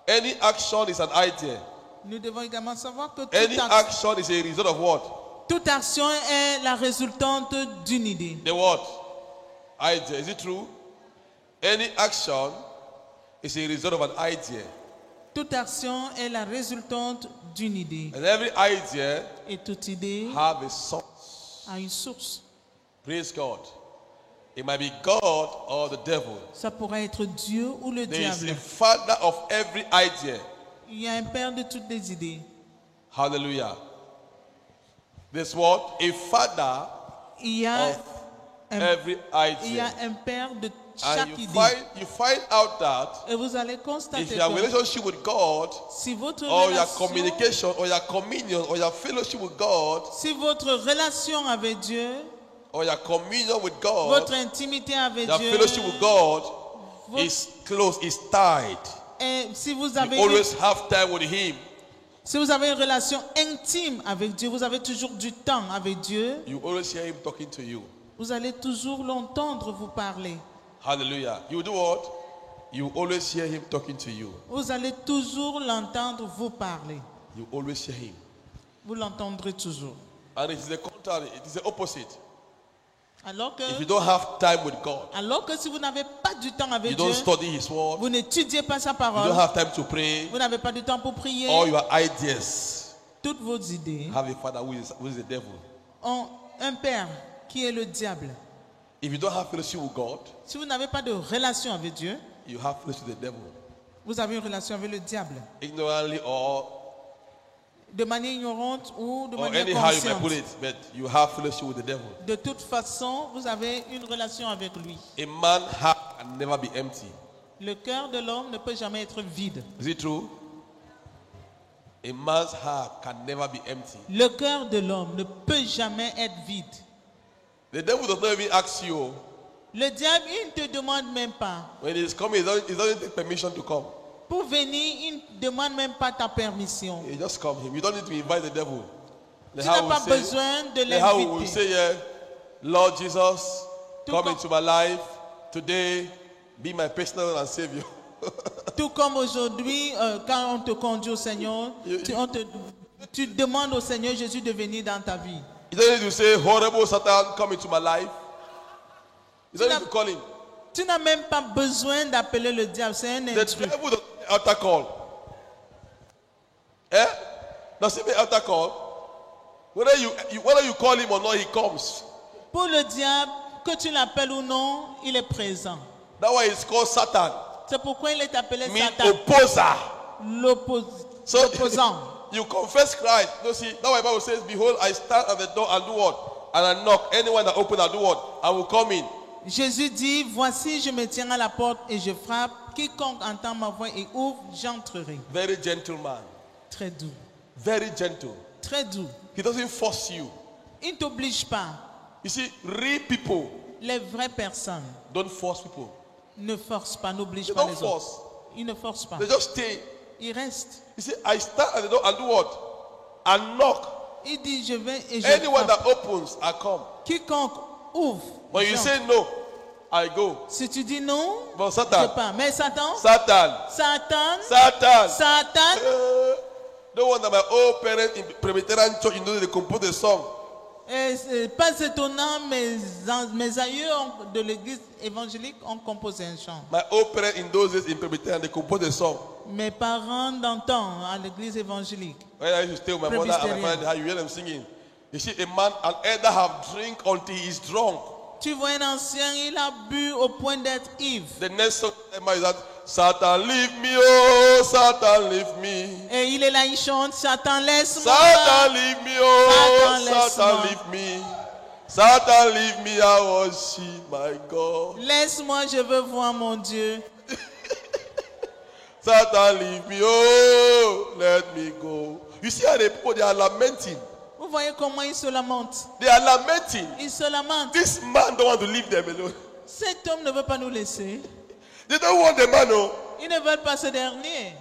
A: any action is an idea.
B: Nous devons également savoir que
A: Any action is a result of what?
B: toute action est la résultante d'une idée.
A: The what? Idea. Is it true? Any action is a result of an idea.
B: Toute action est la résultante d'une idée.
A: And every idea
B: Et toute idée
A: have a source.
B: a une source.
A: Praise God. It might be God or the devil.
B: Ça pourrait être Dieu ou le
A: There is
B: diable.
A: a father of every idea.
B: Il y a un père de toutes les idées.
A: Hallelujah. This what? A father
B: Il y a,
A: of
B: un,
A: every
B: il y a
A: idea.
B: un père de
A: And
B: chaque idée.
A: you find out that
B: Et vous allez
A: if
B: constater
A: your
B: que
A: relationship with God
B: si votre
A: or your
B: relation,
A: communication or your communion or your fellowship with God
B: si votre relation avec Dieu,
A: or your communion with God,
B: votre intimité avec
A: your
B: Dieu,
A: fellowship with God
B: votre-
A: is close, is tied.
B: et si vous
A: You
B: avez
A: always have time with Him.
B: si vous avez une relation intime avec Dieu, vous avez toujours du temps avec Dieu,
A: You always hear Him talking to you.
B: vous allez toujours l'entendre vous parler.
A: Hallelujah. You do what? You always hear Him talking to you.
B: Vous allez toujours l'entendre vous parler.
A: You always hear Him.
B: Vous l'entendrez toujours.
A: And it is the contrary, it is the opposite.
B: Alors que,
A: If you don't have time with God,
B: si vous n'avez pas du temps
A: you
B: avec
A: don't
B: Dieu,
A: study His word,
B: vous n'étudiez pas sa
A: you
B: parole,
A: don't have time to pray,
B: vous n'avez pas du temps pour prier,
A: all your ideas
B: toutes vos idées
A: have a father who is the devil.
B: ont un père qui est le diable.
A: If you don't have fellowship with God,
B: Si vous n'avez pas de relation avec Dieu,
A: you have fellowship with the devil.
B: vous avez une relation avec le diable.
A: Ignorantly or
B: De manière ignorante ou de
A: or
B: manière
A: anyhow you may
B: consciente.
A: put it, but you have fellowship with the devil.
B: De toute façon, vous avez une relation avec lui.
A: A man's heart can never be empty.
B: Le cœur de l'homme ne peut jamais être vide.
A: Is it true? A man's heart can never be empty.
B: Le cœur de l'homme ne peut jamais être vide.
A: The devil does not even ask you
B: Le diable, il ne te demande même pas.
A: when he's coming. He doesn't take permission to come.
B: Pour venir, il ne demande même pas ta permission.
A: He just come him. You don't need to invite the devil.
B: Tu n'as pas besoin de
A: How we will
B: l'inviter.
A: say, yeah, Lord Jesus,
B: Tout
A: come
B: comme-
A: into my life today. Be my personal and savior.
B: Tout comme aujourd'hui, quand on te conduit au Seigneur, tu demandes au Seigneur Jésus de venir dans ta vie.
A: You don't need to say, horrible Satan, come into my life. You don't
B: Tu
A: need to call him.
B: Tu n'as même pas besoin d'appeler le diable, c'est un
A: The
B: intrus.
A: devil does altar call. Eh? Does he make altar call? Whether you call him or not, he comes.
B: Pour le diable, que tu l'appelles ou non, il est présent.
A: That's why it's called Satan.
B: C'est pourquoi il est appelé
A: Mean
B: Satan,
A: opposer.
B: l'opposant.
A: So You confess Christ. You see, that's why the Bible says, behold, I stand at the door and do what? And I knock. Anyone that opens, I do what? I will come in.
B: Jésus dit, voici, je me tiens à la porte et je frappe. Quiconque entend ma voix et ouvre, j'entrerai.
A: Very gentleman.
B: Très doux.
A: Very gentle.
B: Très doux.
A: He doesn't force you.
B: Il ne t'oblige pas.
A: You see, real people
B: Les vraies personnes
A: don't force people.
B: ne forcent pas, n'obligent
A: They
B: pas
A: don't
B: les autres.
A: force.
B: Ils ne forcent pas.
A: They just stay.
B: Ils restent.
A: You see, I stand at the door and do what? And knock.
B: Il dit, je vais et je
A: Anyone
B: frappe.
A: that opens, I come.
B: Quiconque ouvre,
A: When you
B: j'entre.
A: say no, I go.
B: Si tu dis non,
A: But
B: je
A: Satan,
B: pars. Mais Satan,
A: Satan,
B: Satan,
A: Satan.
B: Satan,
A: No wonder my old parents in Presbyterian church, you know, they compose a song.
B: et c'est pas étonnant, mes aïeux de l'église évangélique ont composé un chant.
A: My old parents in those days in Presbyterian, they composed a song.
B: Mes parents d'antan à l'église évangélique.
A: When I used to stay with my mother and my father, you hear them singing. You see, a man, an elder have drink until he is drunk.
B: Tu vois un ancien, il a bu au point d'être ivre.
A: The next song is that Satan leave me, oh Satan leave me.
B: Et il est là, il chante, Satan laisse-moi.
A: Satan leave me, oh
B: Satan,
A: Satan
B: laisse-moi.
A: leave me. Satan leave me, I want to see my God.
B: Laisse-moi, je veux voir mon Dieu.
A: Satan leave me, oh let me go. You see how the people, they are lamenting.
B: Vous voyez comment il se lamente.
A: They are lamenting.
B: Il se lamente.
A: This man don't want to leave them alone.
B: Cet homme ne veut pas nous laisser.
A: They don't want the man, oh.
B: Ils ne veulent pas ce dernier.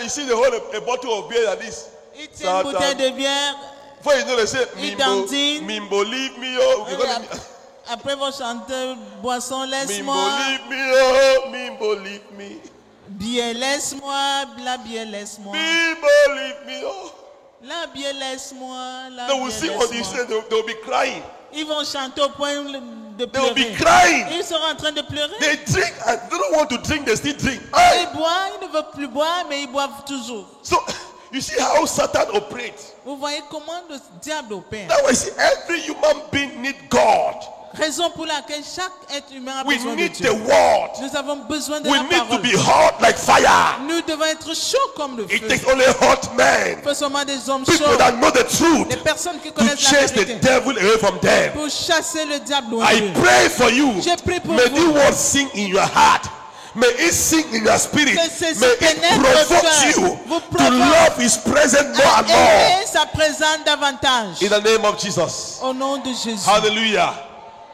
A: You see, they hold a bottle of beer like this.
B: Il tient une bouteille de bière.
A: Before you know, they say,
B: Il
A: Mimbo,
B: dandine.
A: Mimbo, leave me, oh. You're gonna,
B: Après vos chanteurs, boisson,
A: Mimbo,
B: laisse-moi.
A: leave me, oh. Mimbo, leave me.
B: Bière, laisse-moi. La bière, laisse-moi.
A: Mimbo, leave me, oh.
B: La bière, laisse-moi. La
A: They will
B: bière,
A: sing what you
B: laisse-moi.
A: say, they will be crying.
B: Ils vont chanter au point de
A: They will be
B: pleurer.
A: crying.
B: Ils seront en train de pleurer.
A: They drink and they don't want to drink, they still drink.
B: Ils
A: Hey!
B: boivent, ils ne veulent plus boire, mais ils boivent toujours.
A: So, you see how Satan operates.
B: Vous voyez comment le diable opère.
A: That way, see, every human being needs God.
B: Raison pour laquelle chaque être humain a
A: We
B: besoin de
A: need
B: Dieu.
A: the word.
B: Nous avons besoin de
A: We
B: la
A: need to
B: parole.
A: be hot like fire.
B: Nous devons être chauds comme le
A: It
B: feu.
A: takes only hot men,
B: Il faut seulement des hommes
A: people
B: chauds,
A: that know the
B: des
A: truth,
B: personnes qui
A: to
B: connaissent la
A: chase the
B: vérité,
A: devil away from them.
B: pour chasser le diable loin
A: I
B: d'eux.
A: pray for you.
B: Je prie pour
A: May
B: vous.
A: the word sing in your heart. May it sing in your spirit.
B: Que c'est
A: May
B: ce
A: it
B: pénètre votre
A: provoke
B: cœur.
A: you
B: Vous
A: to
B: provoque
A: love His presence more and more.
B: Aimer sa présence davantage.
A: In the name of Jesus.
B: Au nom de Jésus.
A: Hallelujah.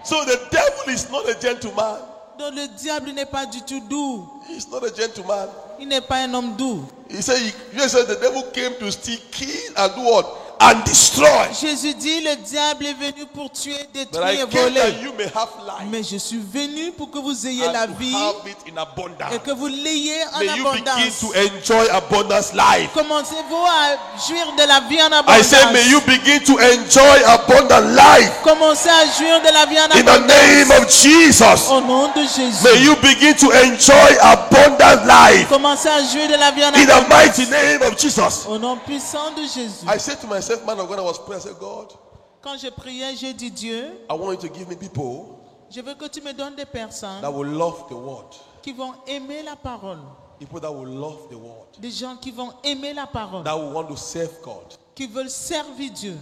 A: So the devil is not a gentleman.
B: Donc le diable n'est pas du tout doux.
A: He's not a gentleman.
B: Il n'est pas un homme doux.
A: He said, Jesus said the devil came to steal, kill, and do what? And destroy.
B: Jésus dit, le diable est venu pour tuer,
A: But
B: détruire
A: I
B: et
A: came that
B: voler.
A: you may have life
B: Mais je suis venu pour que vous ayez la
A: and to
B: vie
A: have it in
B: et
A: abundance.
B: que vous l'ayez en
A: May you begin
B: abondance.
A: to enjoy abundance life.
B: Commencez-vous à jouir de la vie en
A: I
B: abondance.
A: say, may you begin to enjoy abundant life
B: Commencez à jouir de la vie en
A: in the name
B: abondance.
A: of Jesus.
B: Au nom de Jésus.
A: May you begin to enjoy abundant life
B: Commencez à jouir de la vie en
A: in the
B: abondance.
A: mighty name of Jesus.
B: Au nom puissant de Jésus.
A: I said to myself, man, when I was praying, I said, God,
B: Quand je priais, j'ai dit, Dieu,
A: I want you to give me people
B: je veux que tu me donnes des personnes
A: that will love the word.
B: qui vont aimer la parole.
A: People that will love the word.
B: Des gens qui vont aimer la parole.
A: That will want to serve God.
B: Qui veulent servir Dieu.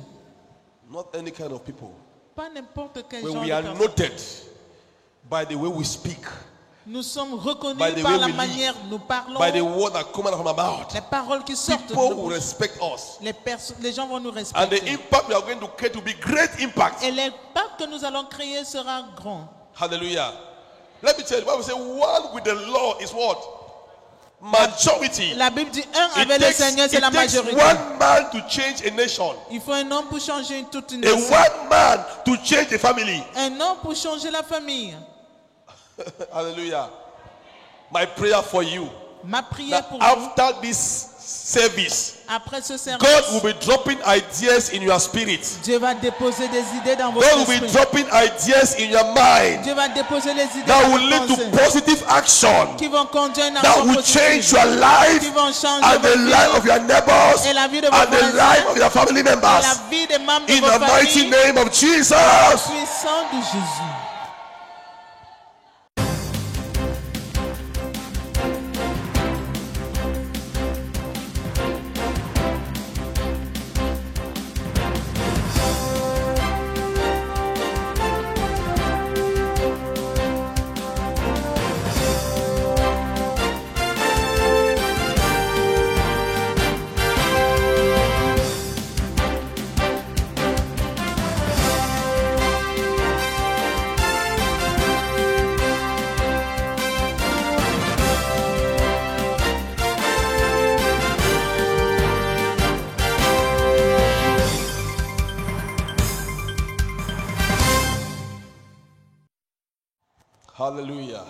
A: Not any kind of people.
B: Pas n'importe quel
A: When
B: genre
A: we
B: de
A: are
B: personne.
A: noted by the way we speak,
B: Nous sommes reconnus
A: by the
B: par
A: way
B: la
A: we live,
B: manière nous parlons.
A: by the word that comes out of our mouth,
B: Les paroles qui sortent de
A: people
B: nos
A: will
B: bouches.
A: respect us.
B: Les gens vont nous
A: And the
B: respecter.
A: impact we are going to create will be great impact.
B: Et l'impact que nous allons créer sera grand.
A: Hallelujah. Let me tell you, the Bible says one with the law is what? Majority.
B: La Bible dit un
A: It
B: avec le
A: takes,
B: Seigneur, c'est la
A: it takes
B: majorité.
A: one man to change a nation.
B: Il faut un homme pour changer toute une
A: A
B: nation.
A: one man to change a family.
B: Un homme pour changer la famille.
A: Hallelujah. My prayer for you.
B: Ma prière
A: That
B: pour vous,
A: after this service,
B: après ce service,
A: God will be dropping ideas in your spirit.
B: Dieu va déposer des idées dans votre
A: God will be
B: esprit.
A: dropping ideas in your mind
B: Dieu va déposer les idées
A: that
B: dans
A: will
B: vos
A: lead to
B: pensées
A: positive action,
B: qui vont conduire une
A: that
B: action
A: will
B: positive,
A: change your life
B: qui vont changer
A: and the
B: votre
A: life
B: vie
A: of your neighbors
B: et la vie de vos
A: and the
B: voisins
A: life of your family
B: et la
A: members.
B: vie des membres de
A: In
B: vos
A: the mighty
B: familles.
A: name of Jesus.
B: Puissant de Jésus.
A: Hallelujah.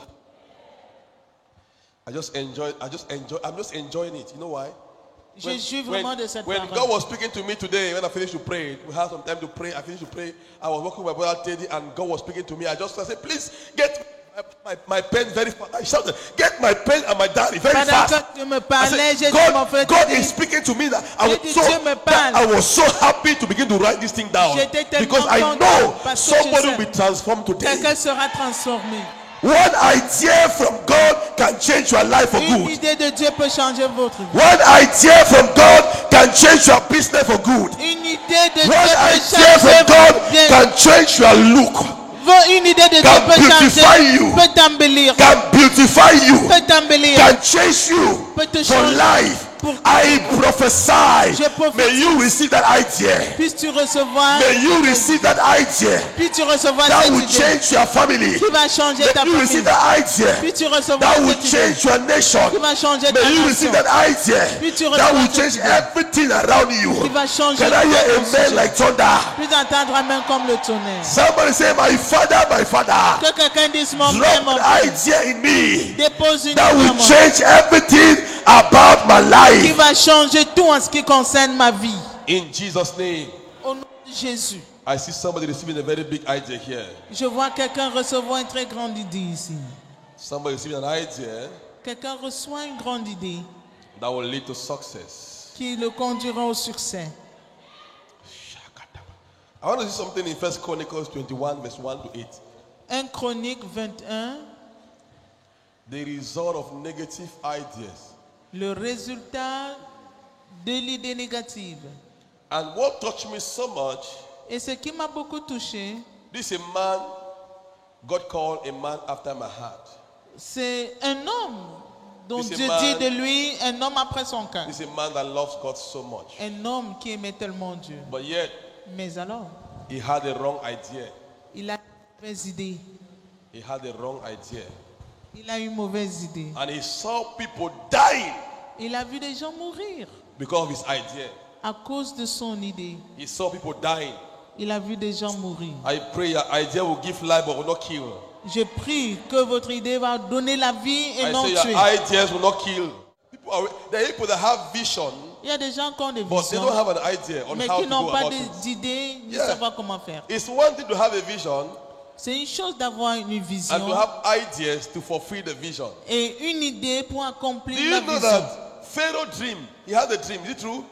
A: I'm just enjoying it. You know why?
B: Je jouis vraiment de cette
A: when
B: parole.
A: God was speaking to me today, when I finished to pray, we had some time to pray. I finished to pray. I was working with my brother Teddy, and God was speaking to me. I said, please get my pen very fast. I shouted, get my pen and my diary very
B: Pendant
A: fast.
B: que tu me
A: I
B: parlais, j'ai
A: said,
B: dit mon frère
A: God
B: Teddy,
A: is speaking to me that
B: J'ai dit, Dieu me parle.
A: I was so happy to begin to write this thing down
B: J'étais tellement
A: because I
B: content
A: know
B: parce que je
A: somebody
B: sais
A: will be transformed today.
B: quelqu'un sera transformé.
A: One idea from God can change your life for
B: Une
A: good.
B: idée de Dieu peut changer votre vie.
A: One idea from God can change your business for good.
B: Une idée de Dieu
A: One
B: peut
A: idea
B: changer
A: from God
B: votre bien.
A: can change your look,
B: Une idée de Dieu
A: can
B: peut
A: beautify
B: changer,
A: you.
B: peut t'embellir,
A: can beautify you,
B: peut t'embellir,
A: can change you
B: peut te
A: for
B: changer.
A: life.
B: Pour
A: I prophesy.
B: Je prophétise.
A: May you receive that idea.
B: Puisses-tu recevoir,
A: May you receive that idea
B: puisses-tu recevoir
A: that
B: cette
A: will
B: idée
A: change your family.
B: qui va changer ta
A: May you receive
B: famille.
A: that idea
B: Puisses-tu recevoir
A: that will
B: cette idée
A: change your nation.
B: qui va changer ta
A: May you
B: nation,
A: receive that idea
B: Puis-tu
A: that
B: recevoir
A: will
B: cette
A: change
B: idée
A: everything around you.
B: qui va changer
A: Can I hear
B: ton
A: amen
B: sujet.
A: like thunder?
B: Puis entendre amen comme le tonnerre.
A: Somebody say, my father, my father.
B: Que quelqu'un dise mon père,
A: Drop
B: mon
A: an
B: père.
A: idea in me
B: Dépose une
A: that
B: idée en
A: will
B: moi
A: change everything about my
B: qui
A: life.
B: va changer tout en ce qui concerne ma vie.
A: In Jesus' name.
B: Au nom de Jésus.
A: I see somebody receiving a very big idea here.
B: Je vois quelqu'un recevoir une très grande idée ici.
A: Somebody receiving an idea
B: Quelqu'un reçoit une grande idée
A: that will lead to success.
B: qui le conduira au succès.
A: I want to see something in 1 Chronicles 21, verse 1 to 8.
B: 1 Chronique 21,
A: The result of negative ideas.
B: le résultat de l'idée négative.
A: And what touched me so much,
B: Et ce qui m'a beaucoup touché,
A: this is a man, God called a man after my heart.
B: c'est un homme dont
A: This
B: Dieu
A: man-
B: dit de lui un homme après son cœur.
A: This is a man that loves God so much.
B: Un homme qui aimait tellement Dieu.
A: But yet,
B: Mais alors,
A: he had a wrong idea.
B: il a une mauvaise idée.
A: He had a wrong idea.
B: Il a une mauvaise idée.
A: And he saw people dying
B: Il a vu des gens mourir
A: because of his idea.
B: à cause de son idée.
A: He saw people dying.
B: Il a vu des gens mourir.
A: I pray your idea will give life but will not kill.
B: Je prie que votre idée va donner la vie et
A: I
B: non
A: say
B: tuer.
A: your ideas will not kill. There are people that have vision,
B: Il y a des gens qui ont des
A: but they don't
B: visions,
A: have an idea on
B: mais
A: how
B: qui
A: to
B: n'ont
A: go
B: pas
A: about it.
B: d'idée ni
A: Yeah.
B: savoir comment faire.
A: It's one thing to have a vision
B: C'est une chose d'avoir une
A: and
B: vision
A: to have ideas to fulfill the vision.
B: et une idée pour
A: Do
B: accomplir
A: you
B: la
A: know
B: vision.
A: that Pharaoh dreamed? He had a dream. Is it true?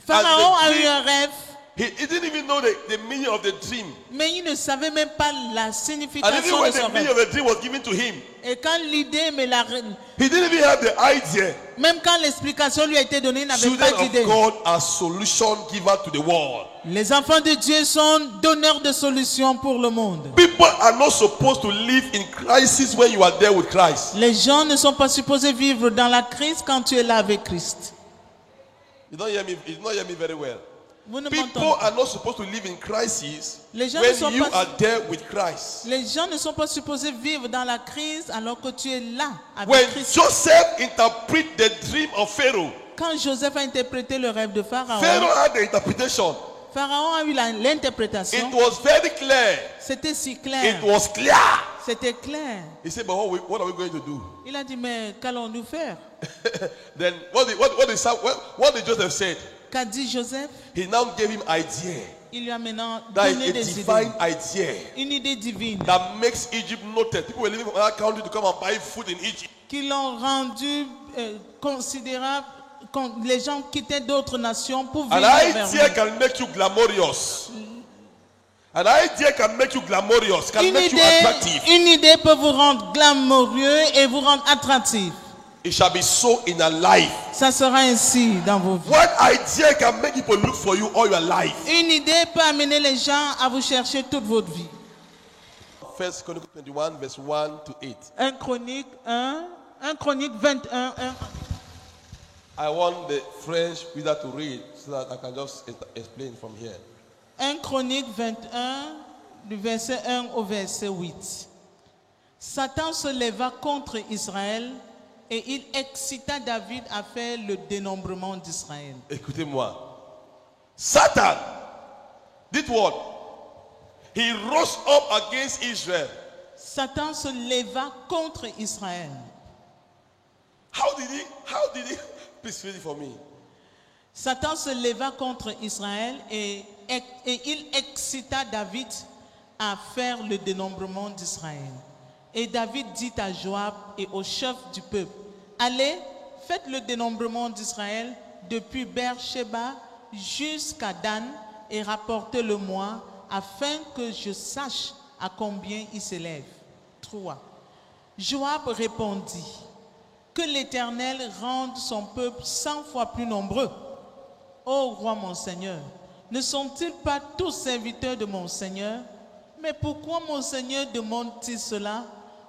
B: Pharaon
A: and
B: a
A: the
B: eu un rêve,
A: He didn't even know the meaning of the dream.
B: mais il ne savait même pas la
A: And even
B: signification
A: when
B: de
A: the
B: son
A: meaning
B: rêve.
A: of the dream was given to him,
B: Et quand l'idée, mais
A: he didn't even have the idea.
B: même quand l'explication lui a été donnée, il n'avait
A: Children
B: pas
A: of
B: d'idée.
A: God are solution giver to the world.
B: Les enfants de Dieu sont donneurs de solutions pour le monde.
A: People are not supposed to live in crisis when you are there with Christ.
B: Les gens ne sont pas supposés vivre dans la crise quand tu es là avec Christ.
A: You don't hear me. You don't hear me very well.
B: Vous ne
A: People
B: m'entendez pas.
A: are not supposed to live in crisis
B: Les gens ne
A: when
B: sont
A: you
B: pas-
A: are there with Christ.
B: Les gens ne sont pas supposés vivre dans la crise alors que tu es là avec
A: When
B: Christ.
A: Joseph interpret the dream of Pharaoh,
B: Quand Joseph a interprété le rêve de Pharaon,
A: Pharaoh had the interpretation.
B: Pharaon a eu l'interprétation.
A: It was very clear.
B: C'était si
A: It
B: clair.
A: was clear.
B: C'était clair.
A: He said, "But what are we going to do?"
B: Il a dit, mais qu'allons-nous faire?
A: Then what did Joseph say?
B: Qu'a dit Joseph?
A: He now gave him idea.
B: Il lui a maintenant
A: That is
B: donné
A: a
B: des
A: divine
B: idées.
A: idea
B: Une idée divine
A: that makes Egypt noted. People were leaving from another country to come and buy food in Egypt.
B: qui l'ont rendu considérable. Quand les gens quittaient d'autres nations pour
A: An
B: vivre vers
A: idea
B: lui.
A: can make you glamorous. An idea can make you glamorous, can make you attractive.
B: Une idée peut vous rendre glamoureux et vous rendre attractif.
A: It shall be so in a life.
B: Ça sera ainsi dans vos vies.
A: One idea can make people look for you all your life.
B: Une idée peut amener les gens à vous chercher toute votre vie.
A: 1 Chronicles 21, verse 1 to 8.
B: 1 Chronique 21, 1.
A: I want the French reader to read so that I can just explain from here.
B: 1 Chronique 21, du verset 1 au verset 8. Satan se leva contre Israël et il excita David à faire le dénombrement d'Israël.
A: Écoutez-moi. Satan did what? He rose up against Israel
B: Satan se leva contre Israël.
A: How did he, please read it for me.
B: Satan se leva contre Israël et il excita David à faire le dénombrement d'Israël. Et David dit à Joab et aux chefs du peuple, allez, faites le dénombrement d'Israël depuis Beersheba jusqu'à Dan et rapportez-le-moi afin que je sache à combien il s'élève. 3. Joab répondit, que l'Éternel rende son peuple 100 fois plus nombreux. Ô roi mon Seigneur, ne sont-ils pas tous serviteurs de mon Seigneur? Mais pourquoi mon Seigneur demande-t-il cela?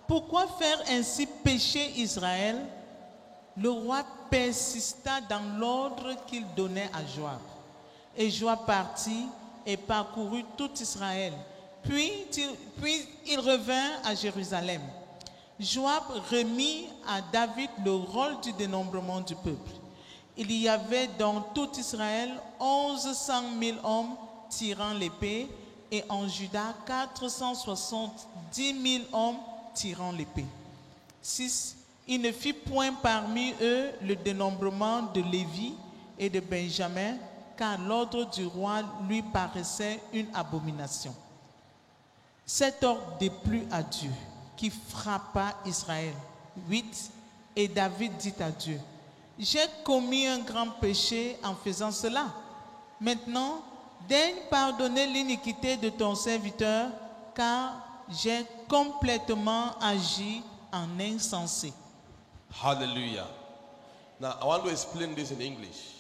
B: Pourquoi faire ainsi pécher Israël? Le roi persista dans l'ordre qu'il donnait à Joab. Et Joab partit et parcourut tout Israël. Puis il revint à Jérusalem. Joab remit à David le rôle du dénombrement du peuple. Il y avait dans tout Israël 1100 000 hommes tirant l'épée et en Juda 470 000 hommes tirant l'épée. 6. Il ne fit point parmi eux le dénombrement de Lévi et de Benjamin, car l'ordre du roi lui paraissait une abomination. Cet ordre déplut à Dieu, qui frappa Israël. 8. Et David dit à Dieu, j'ai commis un grand péché en faisant cela. Maintenant, daigne pardonner l'iniquité de ton serviteur, car j'ai complètement agi en insensé.
A: Hallelujah. Now, I want to explain this in English.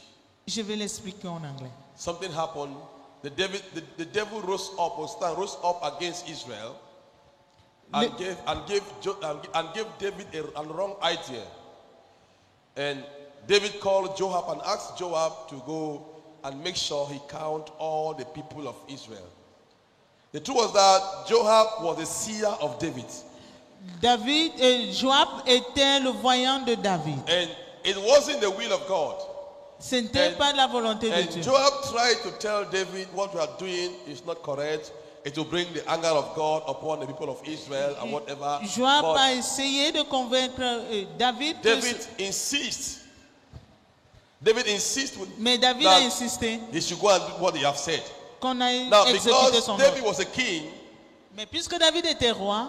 B: Je vais l'expliquer en anglais.
A: Something happened. The devil rose up, or Satan rose up against Israel and gave David a wrong idea. And David called Joab and asked Joab to go and make sure he count all the people of Israel. The truth was that Joab was the seer of David.
B: Joab était le voyant de David.
A: And it wasn't the will of God.
B: Ce n'était pas la volonté de Dieu.
A: Joab tried to tell David, what you are doing is not correct. It will bring the anger of God upon the people of Israel and whatever.
B: Joab a essayé de convaincre David.
A: David insists.
B: Mais David a insisté.
A: He should go and do what he have said.
B: Qu'on a
A: now,
B: exécuté
A: because
B: son
A: David
B: ordre.
A: was a king,
B: mais puisque David était roi,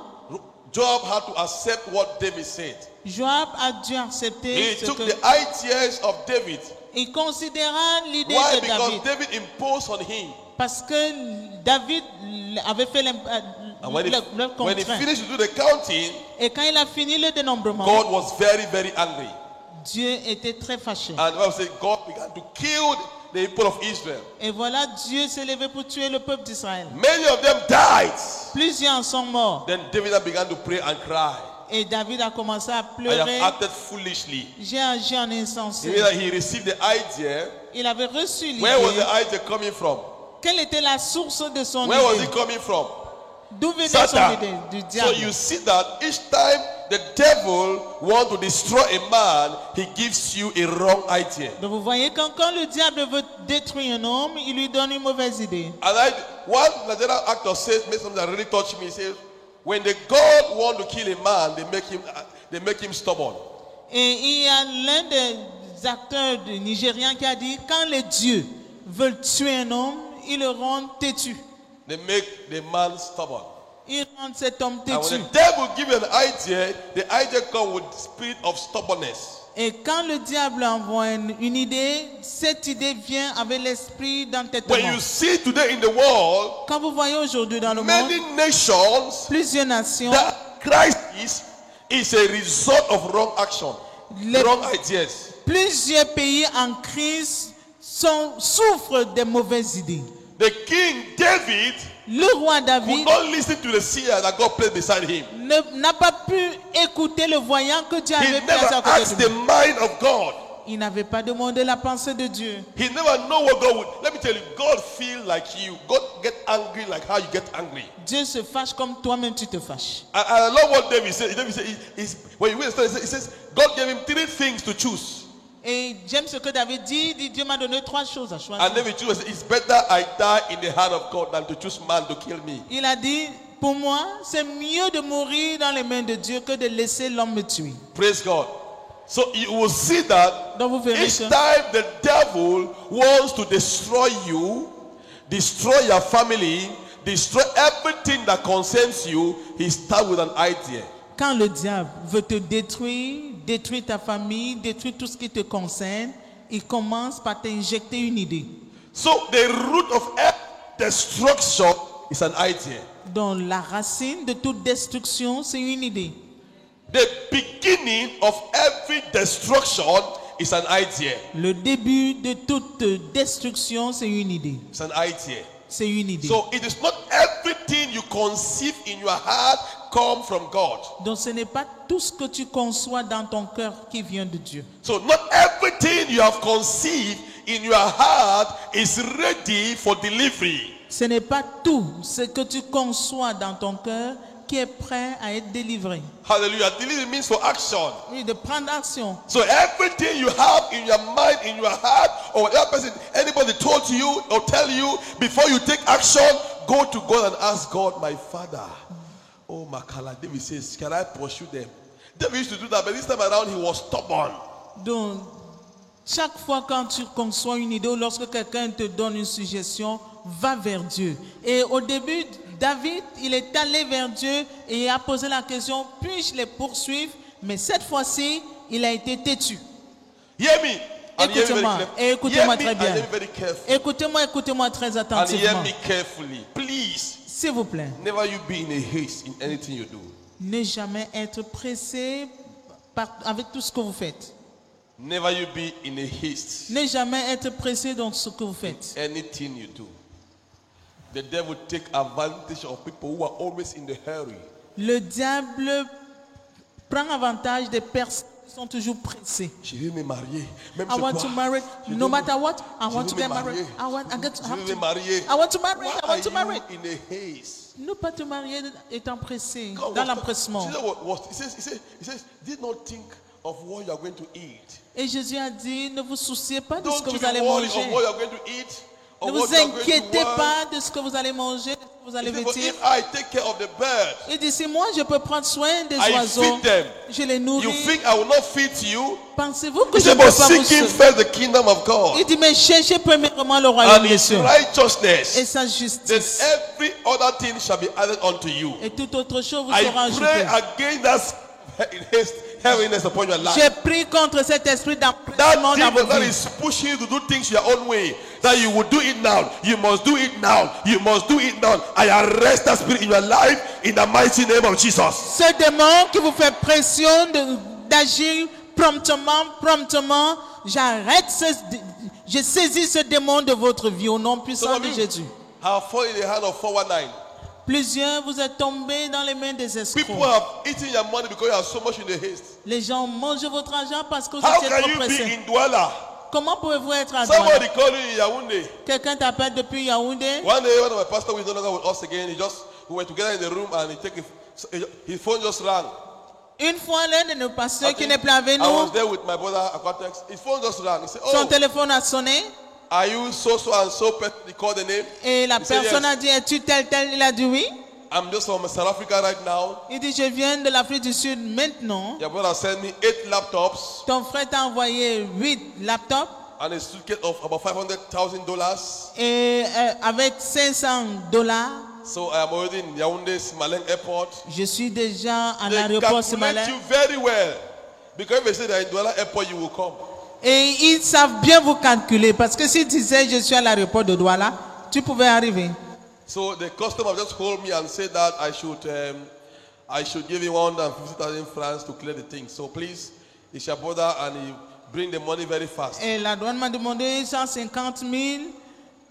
A: Joab had to accept what David said.
B: Joab a dû accepter
A: He
B: ce
A: took
B: que...
A: the ideas of David.
B: Il considéra l'idée
A: Why?
B: de
A: Because
B: David.
A: David imposed on him.
B: Parce que David avait fait le
A: When he
B: contraint.
A: finished to do the counting,
B: Et quand il a fini le dénombrement,
A: God was very, very angry.
B: Dieu était très fâché.
A: And the Bible says God began to kill the people of Israel.
B: Et voilà, Dieu s'est levé pour tuer le peuple d'Israël.
A: Many of them died.
B: Plusieurs en sont morts.
A: Then David began to pray and cry.
B: Et David a commencé à
A: I
B: pleurer.
A: have acted foolishly.
B: J'ai agi en
A: He
B: insensé.
A: mean that he received the idea.
B: Il avait reçu
A: Where was
B: l'idée.
A: the idea coming from?
B: Quelle était la source de son
A: Where was
B: idée?
A: it coming from?
B: D'où venait son
A: Satan.
B: idée? Du
A: So
B: diable.
A: you see that each time the devil wants to destroy a man, he gives you a wrong idea.
B: Donc vous voyez quand le diable veut détruire un homme, il lui donne une mauvaise idée.
A: And one Nigerian actor says, made something that really touched me. He says, when the God want to kill a man, they make him stubborn.
B: Et il y a l'un des acteurs nigériens qui a dit, quand les dieux veulent tuer un homme, ils le rendent têtu.
A: They make the man stubborn.
B: Ils rendent cet homme
A: And when
B: têtu.
A: the devil gives you an idea, the idea comes with the spirit of stubbornness.
B: Et quand le diable envoie une idée, cette idée vient avec l'esprit d'entêtement.
A: When you see today in the world,
B: Quand vous voyez aujourd'hui dans le monde,
A: many nations,
B: plusieurs nations,
A: that crisis is a result of wrong action, wrong ideas.
B: plusieurs pays en crise souffrent des mauvaises idées.
A: The king David
B: Le roi
A: could
B: David
A: not listen to the seer that God placed beside him.
B: n'a pas pu écouter le voyant que Dieu
A: He
B: avait
A: never
B: placé à côté
A: asked
B: de
A: the
B: lui.
A: mind of God.
B: Il n'avait pas demandé la pensée de Dieu.
A: He never know what God would. Let me tell you, God feel like you. God get angry like how you get angry.
B: Dieu se fâche comme toi-même tu te fâches.
A: I love what David said. David said, when you read the story, he says, God gave him 3 things to choose.
B: Et j'aime ce que David dit, Dieu m'a donné 3 choses à choisir.
A: And David chose, it's better I die in the hand of God than to choose man to kill me.
B: Il a dit, Pour moi, c'est mieux de mourir dans les mains de Dieu que de laisser l'homme me tuer.
A: Praise God. So you will see that
B: Donc vous verrez
A: each
B: que
A: time the devil wants to destroy you, destroy your family, destroy everything that concerns you, he starts with an idea.
B: quand le diable veut te détruire, détruire ta famille, détruire tout ce qui te concerne, il commence par t'injecter une idée.
A: So the root of every destruction is an idea.
B: Donc la racine de toute destruction, c'est une idée.
A: The beginning of every destruction is an idea.
B: Le début de toute destruction, c'est une idée.
A: It's an idea.
B: C'est une idée.
A: So it is not everything you conceive in your heart come from God.
B: Donc ce n'est pas tout ce que tu conçois dans ton cœur qui vient de Dieu.
A: So not everything you have conceived in your heart is ready for delivery.
B: Ce n'est pas tout ce que tu conçois dans ton cœur qui est prêt à être délivré.
A: Hallelujah. Delivery means for action.
B: Oui, de prendre action.
A: So everything you have in your mind, in your heart, or whatever person, anybody told you or tell you, before you take action, go to God and ask God, my Father. Oh, Makala, David says, can I pursue them? David used to do that, but this time around he was stubborn.
B: Donc, chaque fois quand tu conçois une idée ou lorsque quelqu'un te donne une suggestion, va vers Dieu. Et au début, David, il est allé vers Dieu et il a posé la question, puis-je les poursuivre? Mais cette fois-ci, il a été têtu.
A: Hear me. And hear me very
B: Écoutez-moi,
A: carefully.
B: et écoutez-moi
A: Hear me
B: très
A: and
B: bien.
A: hear me very carefully.
B: Écoutez-moi très
A: And hear
B: attentivement.
A: me carefully. Please,
B: S'il vous plaît,
A: never you be in a haste in anything you do.
B: ne jamais être pressé avec tout ce que vous faites.
A: Never you be in a haste.
B: Ne jamais être pressé dans ce que vous faites.
A: Anything you do. The devil take advantage of people who are always in the hurry.
B: Le diable prend avantage des personnes qui sont toujours pressées.
A: Je veux me marier. Même
B: I
A: c'est
B: want
A: quoi?
B: to marry.
A: Je
B: No
A: veux-
B: matter what, I
A: je
B: want
A: veux
B: to
A: me
B: get married.
A: marier.
B: I want
A: Je
B: to
A: veux me marier.
B: I want to marry.
A: Why
B: I
A: are
B: want to marry.
A: you in a haste?
B: Ne pas te marier étant pressé,
A: God
B: dans
A: was-
B: l'empressement.
A: Jesus he says, did not think of what you are going to eat.
B: Et Jésus a dit, ne vous souciez pas de ce
A: Don't
B: que
A: you
B: vous allez
A: be worried of
B: manger.
A: what you are going to eat. Or
B: Ne
A: what
B: vous
A: you are going to
B: inquiétez
A: wear.
B: pas de ce que vous allez manger, de ce que vous allez
A: He said, "For
B: vêtir.
A: if I take care of the birds,
B: Il dit, si moi je peux prendre soin des
A: I
B: oiseaux,
A: feed them.
B: je les
A: You
B: nourris,
A: think I will not feed you?"
B: pensez-vous que
A: He
B: je ne
A: said,
B: peux
A: "But
B: pas vous
A: seek him
B: sauver?
A: first the kingdom of God
B: Il dit, mais cherchez premièrement le royaume
A: and
B: des
A: his
B: cieux et
A: righteousness,
B: sa
A: then
B: justice.
A: every other thing shall be added unto you."
B: Et toute autre chose vous
A: I
B: sera
A: pray
B: ajoutée.
A: against that heaviness upon your life.
B: J'ai pris contre cet esprit
A: That
B: d'empressement dans
A: demon
B: vos
A: that
B: vies.
A: is pushing you to do things your own way, that you will do it now, you must do it now, you must do it now. I arrest that spirit in your life in the mighty name of Jesus.
B: Ce démon qui vous fait pression d'agir promptement, je saisis ce démon de votre vie au nom puissant
A: Some of
B: de
A: you
B: Jésus.
A: have fallen in the hand of 419.
B: Plusieurs, vous êtes tombés dans les mains des escrocs.
A: People have eaten your money because you are so much in the haste.
B: Les gens mangent votre argent parce que vous
A: How
B: étiez
A: can
B: trop
A: you be
B: pressés.
A: in Douala?
B: Comment pouvez-vous être à Douala?
A: Somebody called you in Yaoundé.
B: Quelqu'un t'appelle depuis Yaoundé.
A: One day, one of my pastors was no longer with us again. We were together in the room and his phone just rang.
B: Une fois, l'un de nos pasteurs
A: I
B: qui
A: think
B: n'est plus avec
A: I was
B: nous,
A: there with my brother Aquatex. His phone just rang. He said,
B: son
A: "Oh,
B: téléphone a sonné
A: are you so and so person?" He called the name.
B: et la
A: He said,
B: personne
A: "Yes.
B: a dit, es-tu tel? Il a dit oui.
A: I'm just from South Africa right now.
B: Il dit, je viens de l'Afrique du Sud maintenant.
A: Your brother sent me 8 laptops
B: Ton frère t'a envoyé 8 laptops
A: and a suitcase of about $500,000.
B: et avec $500.
A: So I am already in Yaoundé Smaleng Airport.
B: Je suis déjà en
A: They
B: aéroport
A: calculate
B: Simalin.
A: you very well. Because if they say that in Douala Airport, you will come.
B: Et ils savent bien vous calculer parce que s'ils disaient je suis à l'aéroport de Douala, tu pouvais arriver.
A: So the customer just called me and said that I should give him 150,000 francs to clear the thing. So please, it's your brother and he bring the money very fast.
B: Et la douane m'a demandé 150 000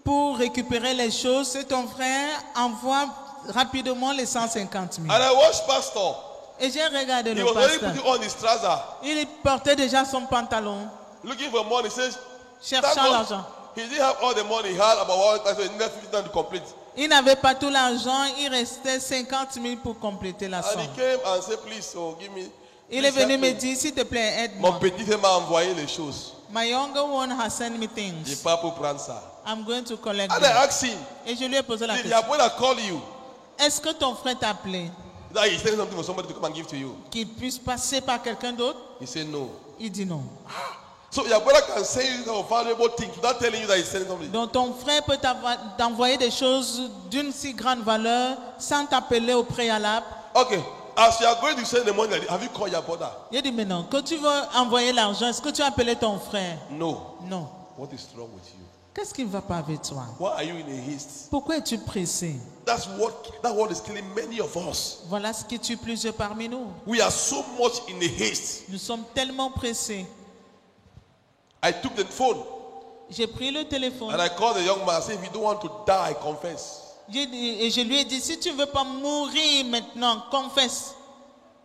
B: pour récupérer les choses. C'est ton frère, envoie rapidement les 150 000.
A: And I watched Pastor.
B: Et j'ai regardé
A: He
B: le
A: was already
B: pasteur.
A: putting on his trouser,
B: Il portait déjà son pantalon,
A: looking for money. He says,
B: cherchant
A: "Thank God."
B: l'argent.
A: He didn't have all the money. He had about 1,000, so he needed 50,000 to complete.
B: Il n'avait pas tout l'argent, il restait 50 000 pour compléter la
A: And
B: somme.
A: he came and said, "Please, oh, give me."
B: Il est
A: please
B: venu
A: help
B: me
A: me.
B: dire, s'il te plaît,
A: Mon
B: aide-moi.
A: petit frère m'a envoyé les choses.
B: My younger one has sent me
A: Il
B: things.
A: pas pour prendre ça.
B: I'm going to collect
A: And I
B: them.
A: asked him,
B: Et je lui ai posé la
A: "Did
B: question.
A: your brother call you?"
B: Est-ce que ton frère t'a appelé?
A: That he's saying something for somebody to come and give to you.
B: Qu'il puisse passer par quelqu'un d'autre?
A: He said no.
B: Il dit non.
A: So your brother can say you some valuable things without telling you that he's saying something.
B: Donc ton frère peut t'envoyer des choses d'une si grande valeur sans t'appeler au préalable.
A: Okay. As you are going to send the money, have you called your brother?
B: Il dit mais non, quand tu veux envoyer l'argent, est-ce que tu as appelé ton frère?
A: No.
B: Non.
A: What is wrong with you?
B: Qu'est-ce qui ne va pas avec toi?
A: Why are you in a haste?
B: Pourquoi es-tu pressé?
A: That what is killing many of us.
B: Voilà ce qui tue plusieurs parmi nous.
A: We are so much in a haste.
B: Nous sommes tellement pressés.
A: I took the phone
B: J'ai pris le téléphone
A: and I called the young man and said, if you don't want to die, confess.
B: et je lui ai dit, si tu ne veux pas mourir maintenant, confesse.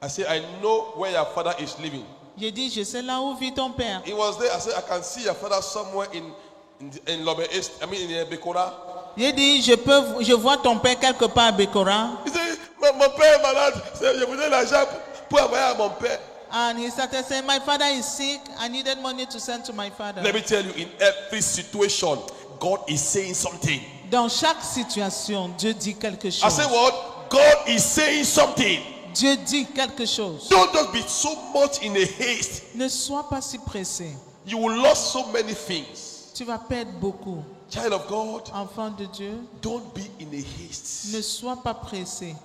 A: I said, I know where your father is living.
B: J'ai dit, je sais là où vit ton père.
A: He was there. I said, I can see your father somewhere in Lobe East. I mean, in Bekora.
B: J'ai dit, je vois ton père quelque part à Bekora.
A: He said, mon père est malade. Je vous donne l'argent pour envoyer à mon père.
B: And he started saying, my father is sick. I needed money to send to my father.
A: Let me tell you, in every situation, God is saying something.
B: Dans chaque situation, Dieu dit quelque
A: I
B: chose.
A: say what? God is saying something.
B: Dieu dit quelque chose.
A: Don't just be so much in a haste.
B: Ne sois pas si pressé.
A: You will lose so many things.
B: Tu vas perdre beaucoup.
A: Child of God,
B: Enfant de Dieu,
A: don't be in a haste.
B: ne sois pas pressé.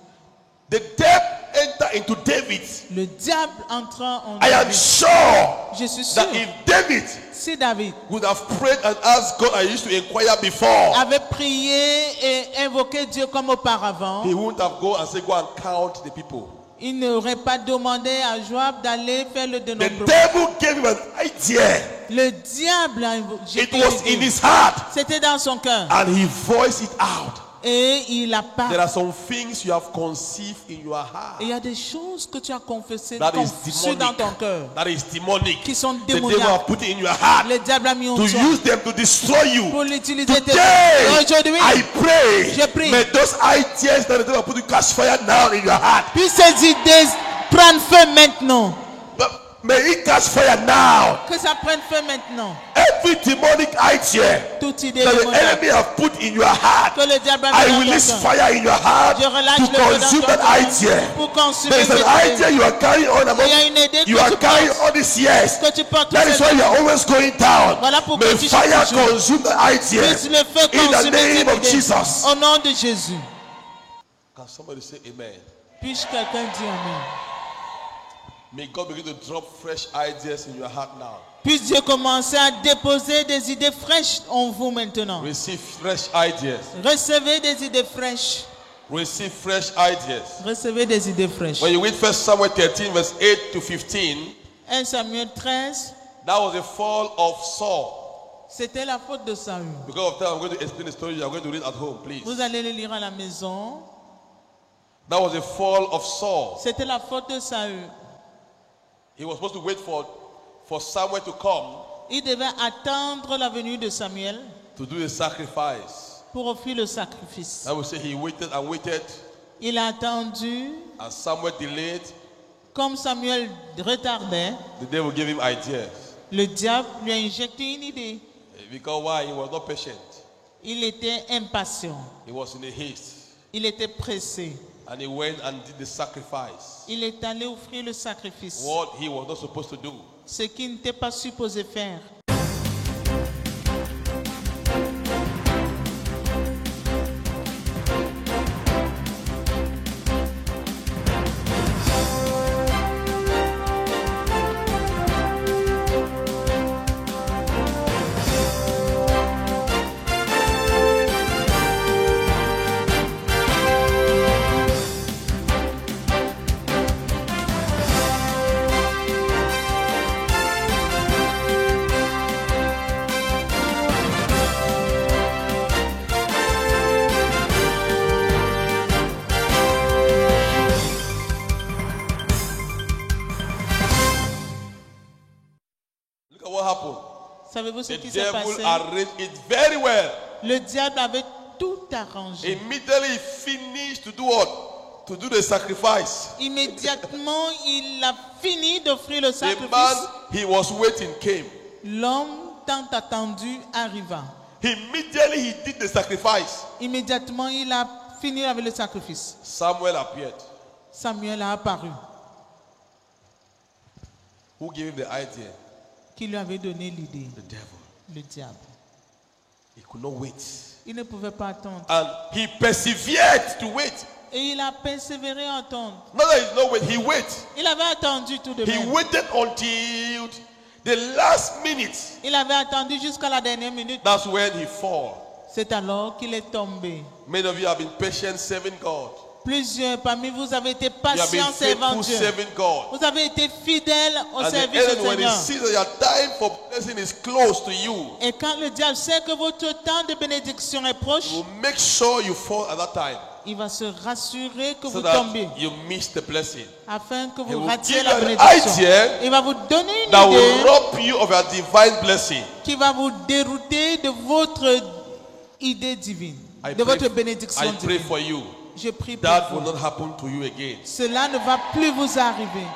A: The devil entered into David.
B: Le diable entra en
A: I am
B: David.
A: sure
B: Je suis sûr.
A: that if David
B: Si David
A: would have prayed and asked God, I used to inquire before,
B: avait prié et invoqué Dieu comme auparavant,
A: he wouldn't have gone and said, go and count the people.
B: il n'aurait pas demandé à Joab d'aller faire le
A: The
B: dénombrement.
A: devil gave him an idea.
B: Le diable a
A: It was in his heart
B: C'était dans son cœur.
A: and he voiced it out.
B: Et il a
A: There
B: parlé.
A: are some things you have conceived in your heart
B: Il y a des choses que tu as confessées,
A: that is
B: conçues dans ton cœur,
A: demonic. That is demonic.
B: qui sont
A: The devil
B: démoniaques.
A: have put it in your heart
B: Le diable a mis en
A: to
B: toi
A: use them to destroy you.
B: pour l'utiliser.
A: Today,
B: Aujourd'hui,
A: I pray,
B: je prie.
A: may those ideas that the devil put in catch fire now in your heart.
B: puis ces idées prennent feu maintenant.
A: But may it catch fire now.
B: Que ça prenne feu maintenant.
A: Every demonic idea
B: Toute idée
A: that the
B: démoniaque
A: enemy have put in your heart,
B: que le diable a
A: I
B: mis dans
A: release
B: ton cœur.
A: fire in your heart
B: Je relâche
A: to
B: le feu dans
A: consume
B: ton
A: that
B: cœur
A: idea.
B: pour consumer
A: There is
B: cette
A: an idea
B: idée.
A: you are carrying on about.
B: Il y a une idée
A: You
B: que
A: are
B: tu
A: carrying
B: portes,
A: all these years.
B: que tu portes
A: That is
B: cette
A: why you
B: idée.
A: are always going down.
B: Voilà pourquoi
A: May
B: tu
A: fire
B: cherches toujours.
A: consume the idea
B: Puisse le feu
A: in the
B: consumer
A: name of
B: cette idée.
A: Jesus.
B: Au nom de Jésus.
A: Can somebody say amen?
B: Puis-je quelqu'un dire Amen?
A: May God begin to drop fresh ideas in your heart now.
B: Puisse Dieu commencer à déposer des idées fraîches en vous maintenant.
A: Receive fresh ideas.
B: Recevez des idées fraîches.
A: Receive fresh ideas.
B: Recevez des idées fraîches.
A: When you read 1 Samuel 13, verse 8 to 15,
B: 1 Samuel 13,
A: that was the fall of Saul.
B: c'était la faute de Saül.
A: Because of time, I'm going to explain the story. You are going to read at home, please.
B: Vous allez le lire à la maison.
A: That was the fall of Saul.
B: C'était la faute de Saül.
A: He was supposed to wait for Samuel to come
B: Il devait attendre la venue de Samuel
A: to do the sacrifice.
B: pour offrir le sacrifice.
A: I will say he waited and waited,
B: Il a attendu.
A: and Samuel delayed.
B: Comme Samuel retardait,
A: The devil gave him ideas.
B: le diable lui a injecté une idée.
A: Because why? He was not patient.
B: Il était impatient.
A: He was in a haste.
B: Il était pressé.
A: And he went and did the sacrifice.
B: Il est allé offrir le sacrifice.
A: What he was not supposed to do.
B: Ce qu'il n'était pas supposé faire. Savez-vous ce
A: The
B: qui s'est
A: devil
B: passé?
A: arranged it very well.
B: Le diable avait tout arrangé.
A: Immediately he finished to do what? To do the sacrifice.
B: Immédiatement, il a fini d'offrir le
A: The
B: sacrifice.
A: man he was waiting came.
B: L'homme tant attendu arriva.
A: Immediately he did the sacrifice.
B: Immédiatement, il a finir avec le sacrifice,
A: Samuel appeared.
B: Samuel a apparu,
A: Who gave him the idea?
B: qui lui avait donné l'idée,
A: The devil.
B: le diable.
A: He could not wait.
B: Il ne pouvait pas attendre.
A: And he persevered to wait.
B: Et il a persévéré à attendre.
A: Not that he no wait, he wait.
B: Il avait attendu tout de
A: He
B: même.
A: waited until the last minute.
B: Il avait attendu jusqu'à la dernière minute.
A: That's when he fall.
B: C'est alors qu'il est tombé.
A: Many of you have been patient serving God.
B: Plusieurs parmi vous avez été
A: You have been
B: patients servant
A: faithful
B: Dieu.
A: serving God.
B: Vous avez été fidèles au
A: And the
B: service du
A: enemy, when he
B: Seigneur.
A: sees that your time for blessing is close to you,
B: Et quand le diable sait que votre temps de bénédiction est proche,
A: he will make sure you fall at that time,
B: il va se rassurer que
A: so
B: vous
A: that
B: tombez
A: you miss the blessing.
B: afin que
A: He
B: vous
A: will
B: ratiez
A: give
B: la
A: you an
B: bénédiction.
A: idea
B: Il va vous donner une
A: that will
B: idée
A: rob you of your divine blessing.
B: qui va vous dérouter de votre idée divine,
A: I
B: de
A: pray,
B: votre bénédiction
A: I pray
B: divine.
A: for you.
B: Je prie pour
A: That will
B: vous.
A: not happen to you again.
B: Cela ne va plus vous arriver.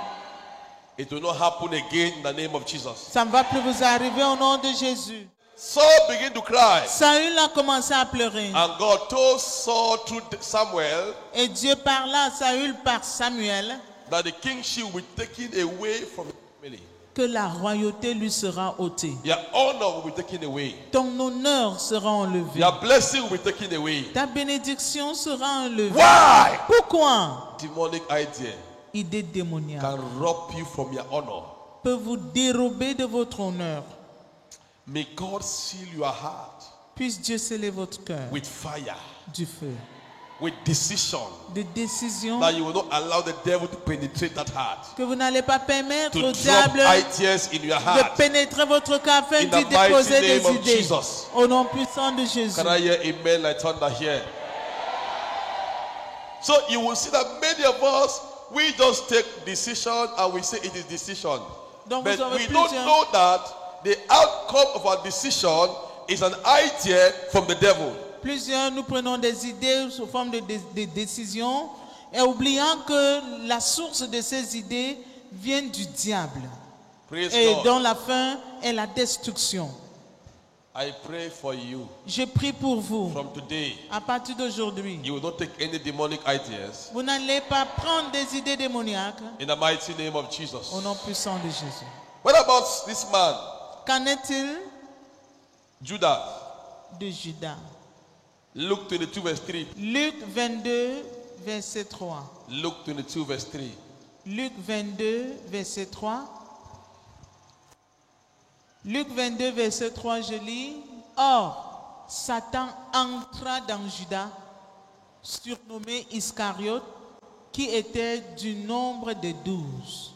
A: It will not happen again in the name of Jesus.
B: Ça ne va plus vous arriver au nom de Jésus.
A: Saul began to cry.
B: Saül a commencé à pleurer.
A: And God told Saul through Samuel
B: Et Dieu parla à Saül par Samuel
A: that the kingship will be taken away from his family.
B: que la royauté lui sera ôtée.
A: Your honor will be taken away.
B: Ton honneur sera enlevé.
A: Your blessing will be taken away.
B: Ta bénédiction sera enlevée.
A: Why?
B: Pourquoi?
A: Demonic idea
B: Idée démoniaque
A: can rob you from your honor.
B: peut vous dérober de votre honneur.
A: May God seal your heart
B: Puisse Dieu sceller votre cœur
A: with fire,
B: du feu,
A: with decision,
B: de décision,
A: that you will not allow the devil to penetrate that heart,
B: que vous n'allez pas permettre
A: to
B: au
A: drop
B: diable
A: ideas in your
B: de
A: heart.
B: pénétrer votre cœur afin
A: In
B: d'y
A: the mighty
B: déposer
A: name
B: des
A: of
B: idées.
A: Jesus.
B: Au nom puissant de Jésus.
A: Can I hear amen like thunder here? So you will see that many of us, we just take decision and we say it is decision.
B: Donc
A: But
B: vous avez
A: we don't
B: plusieurs-
A: know that the outcome of our decision is an idea from the devil.
B: Plusieurs, nous prenons des idées sous forme de décisions et oubliant que la source de ces idées vient du diable
A: Praise
B: et
A: God.
B: dont la fin est la destruction.
A: I pray for you
B: Je prie pour vous.
A: from today.
B: À partir d'aujourd'hui,
A: You will not take any demonic ideas
B: vous n'allez pas prendre des idées démoniaques
A: in the mighty name of Jesus.
B: au nom puissant de Jésus.
A: What about this man,
B: Qu'en est-il
A: Judas?
B: de Judas?
A: Luke 22 verse 3.
B: Luc 22, verset 3.
A: Luke 22 verse 3.
B: Luc 22, verset 3. Luc 22, verset 3, je lis. Or, Satan entra dans Judas, surnommé Iscariote, qui était du nombre des 12.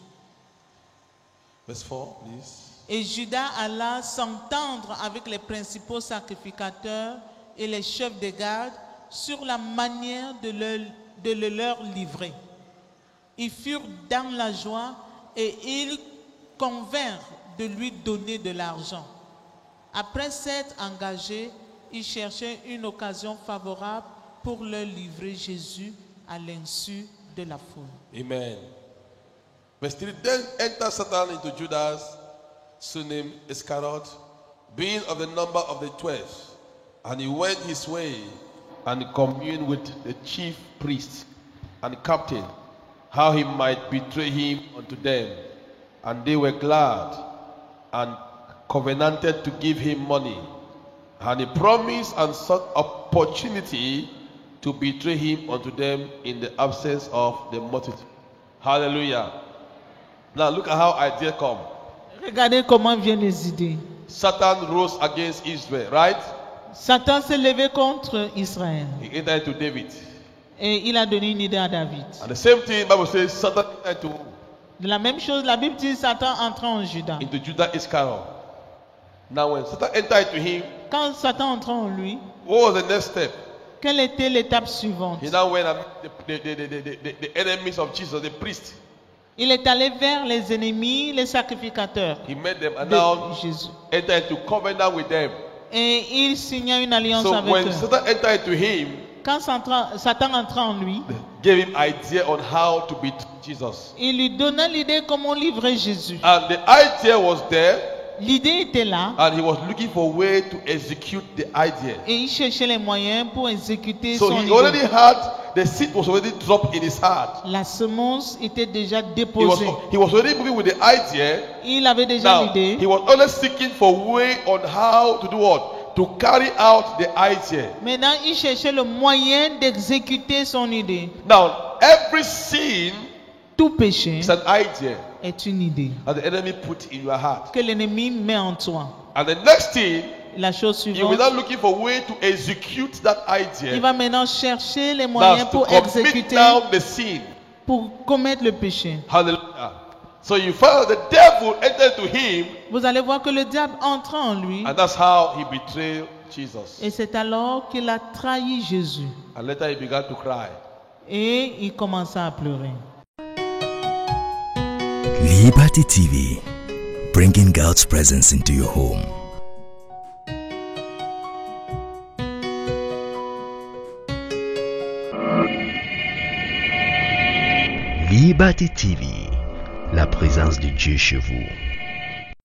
A: Verse 4, please.
B: Et Judas alla s'entendre avec les principaux sacrificateurs et les chefs des gardes sur la manière de le leur livrer. Ils furent dans la joie et ils convinrent de lui donner de l'argent. Après s'être engagés, ils cherchaient une occasion favorable pour leur livrer Jésus à l'insu de la foule.
A: Amen. Verse 3. Then entered Satan into Judas, surnamed Iscariot, being of the number of the 12. And he went his way and communed with the chief priests and captain, how he might betray him unto them. And they were glad and covenanted to give him money. And he promised and sought opportunity to betray him unto them in the absence of the multitude. Hallelujah. Now look at how idea come.
B: Regardez comment viennent les idées.
A: Satan rose against Israel, right?
B: Satan s'est levé contre Israël
A: He entered into David.
B: et il a donné une idée à David.
A: And the same thing, Bible says, Satan entered
B: De la même chose, la Bible dit Satan entra en Judas.
A: into Judah Iscariot. Now when Satan entered into him,
B: Quand Satan entra en lui,
A: what was the next step?
B: quelle était l'étape suivante?
A: He now went and met the enemies of Jesus, the priests.
B: Il est allé vers les ennemis, les sacrificateurs
A: He met them and
B: de
A: now
B: Jésus.
A: entered into covenant with them.
B: Et il signa une alliance
A: So
B: avec
A: when
B: eux.
A: Satan entered into him,
B: Quand Satan entra en lui,
A: gave him idea on how to beat Jesus.
B: il lui donna l'idée comment livrer Jésus.
A: And the idea was there,
B: L'idée était là
A: and he was looking for a way to execute the idea.
B: et il cherchait les moyens pour exécuter
A: So
B: son
A: he already
B: idée.
A: had, the seed was already dropped in his heart.
B: La semence était déjà
A: He was,
B: déposée.
A: he was already moving with the idea.
B: Il avait déjà
A: Now,
B: l'idée.
A: he was always seeking for a way on how to do what? To carry out the idea.
B: Maintenant, il cherchait le moyen d'exécuter son idée.
A: Now, every sin
B: Tout péché
A: is an idea
B: est une idée
A: that the enemy put in your heart.
B: que l'ennemi met en toi.
A: And the next thing,
B: La chose
A: you will
B: suivante,
A: now looking for a way to execute that
B: il
A: idea.
B: va maintenant chercher les moyens
A: Now, to
B: pour
A: commit
B: exécuter,
A: down the sin.
B: pour commettre le péché.
A: Hallelujah. So you find the devil entered to him,
B: Vous allez voir que le diable entra en lui
A: and that's how he betrayed Jesus.
B: et c'est alors qu'il a trahi Jésus.
A: And later he began to cry.
B: Et il commença à pleurer.
C: Liberty TV, bringing God's presence into your home. Liberty TV, la présence de Dieu chez vous.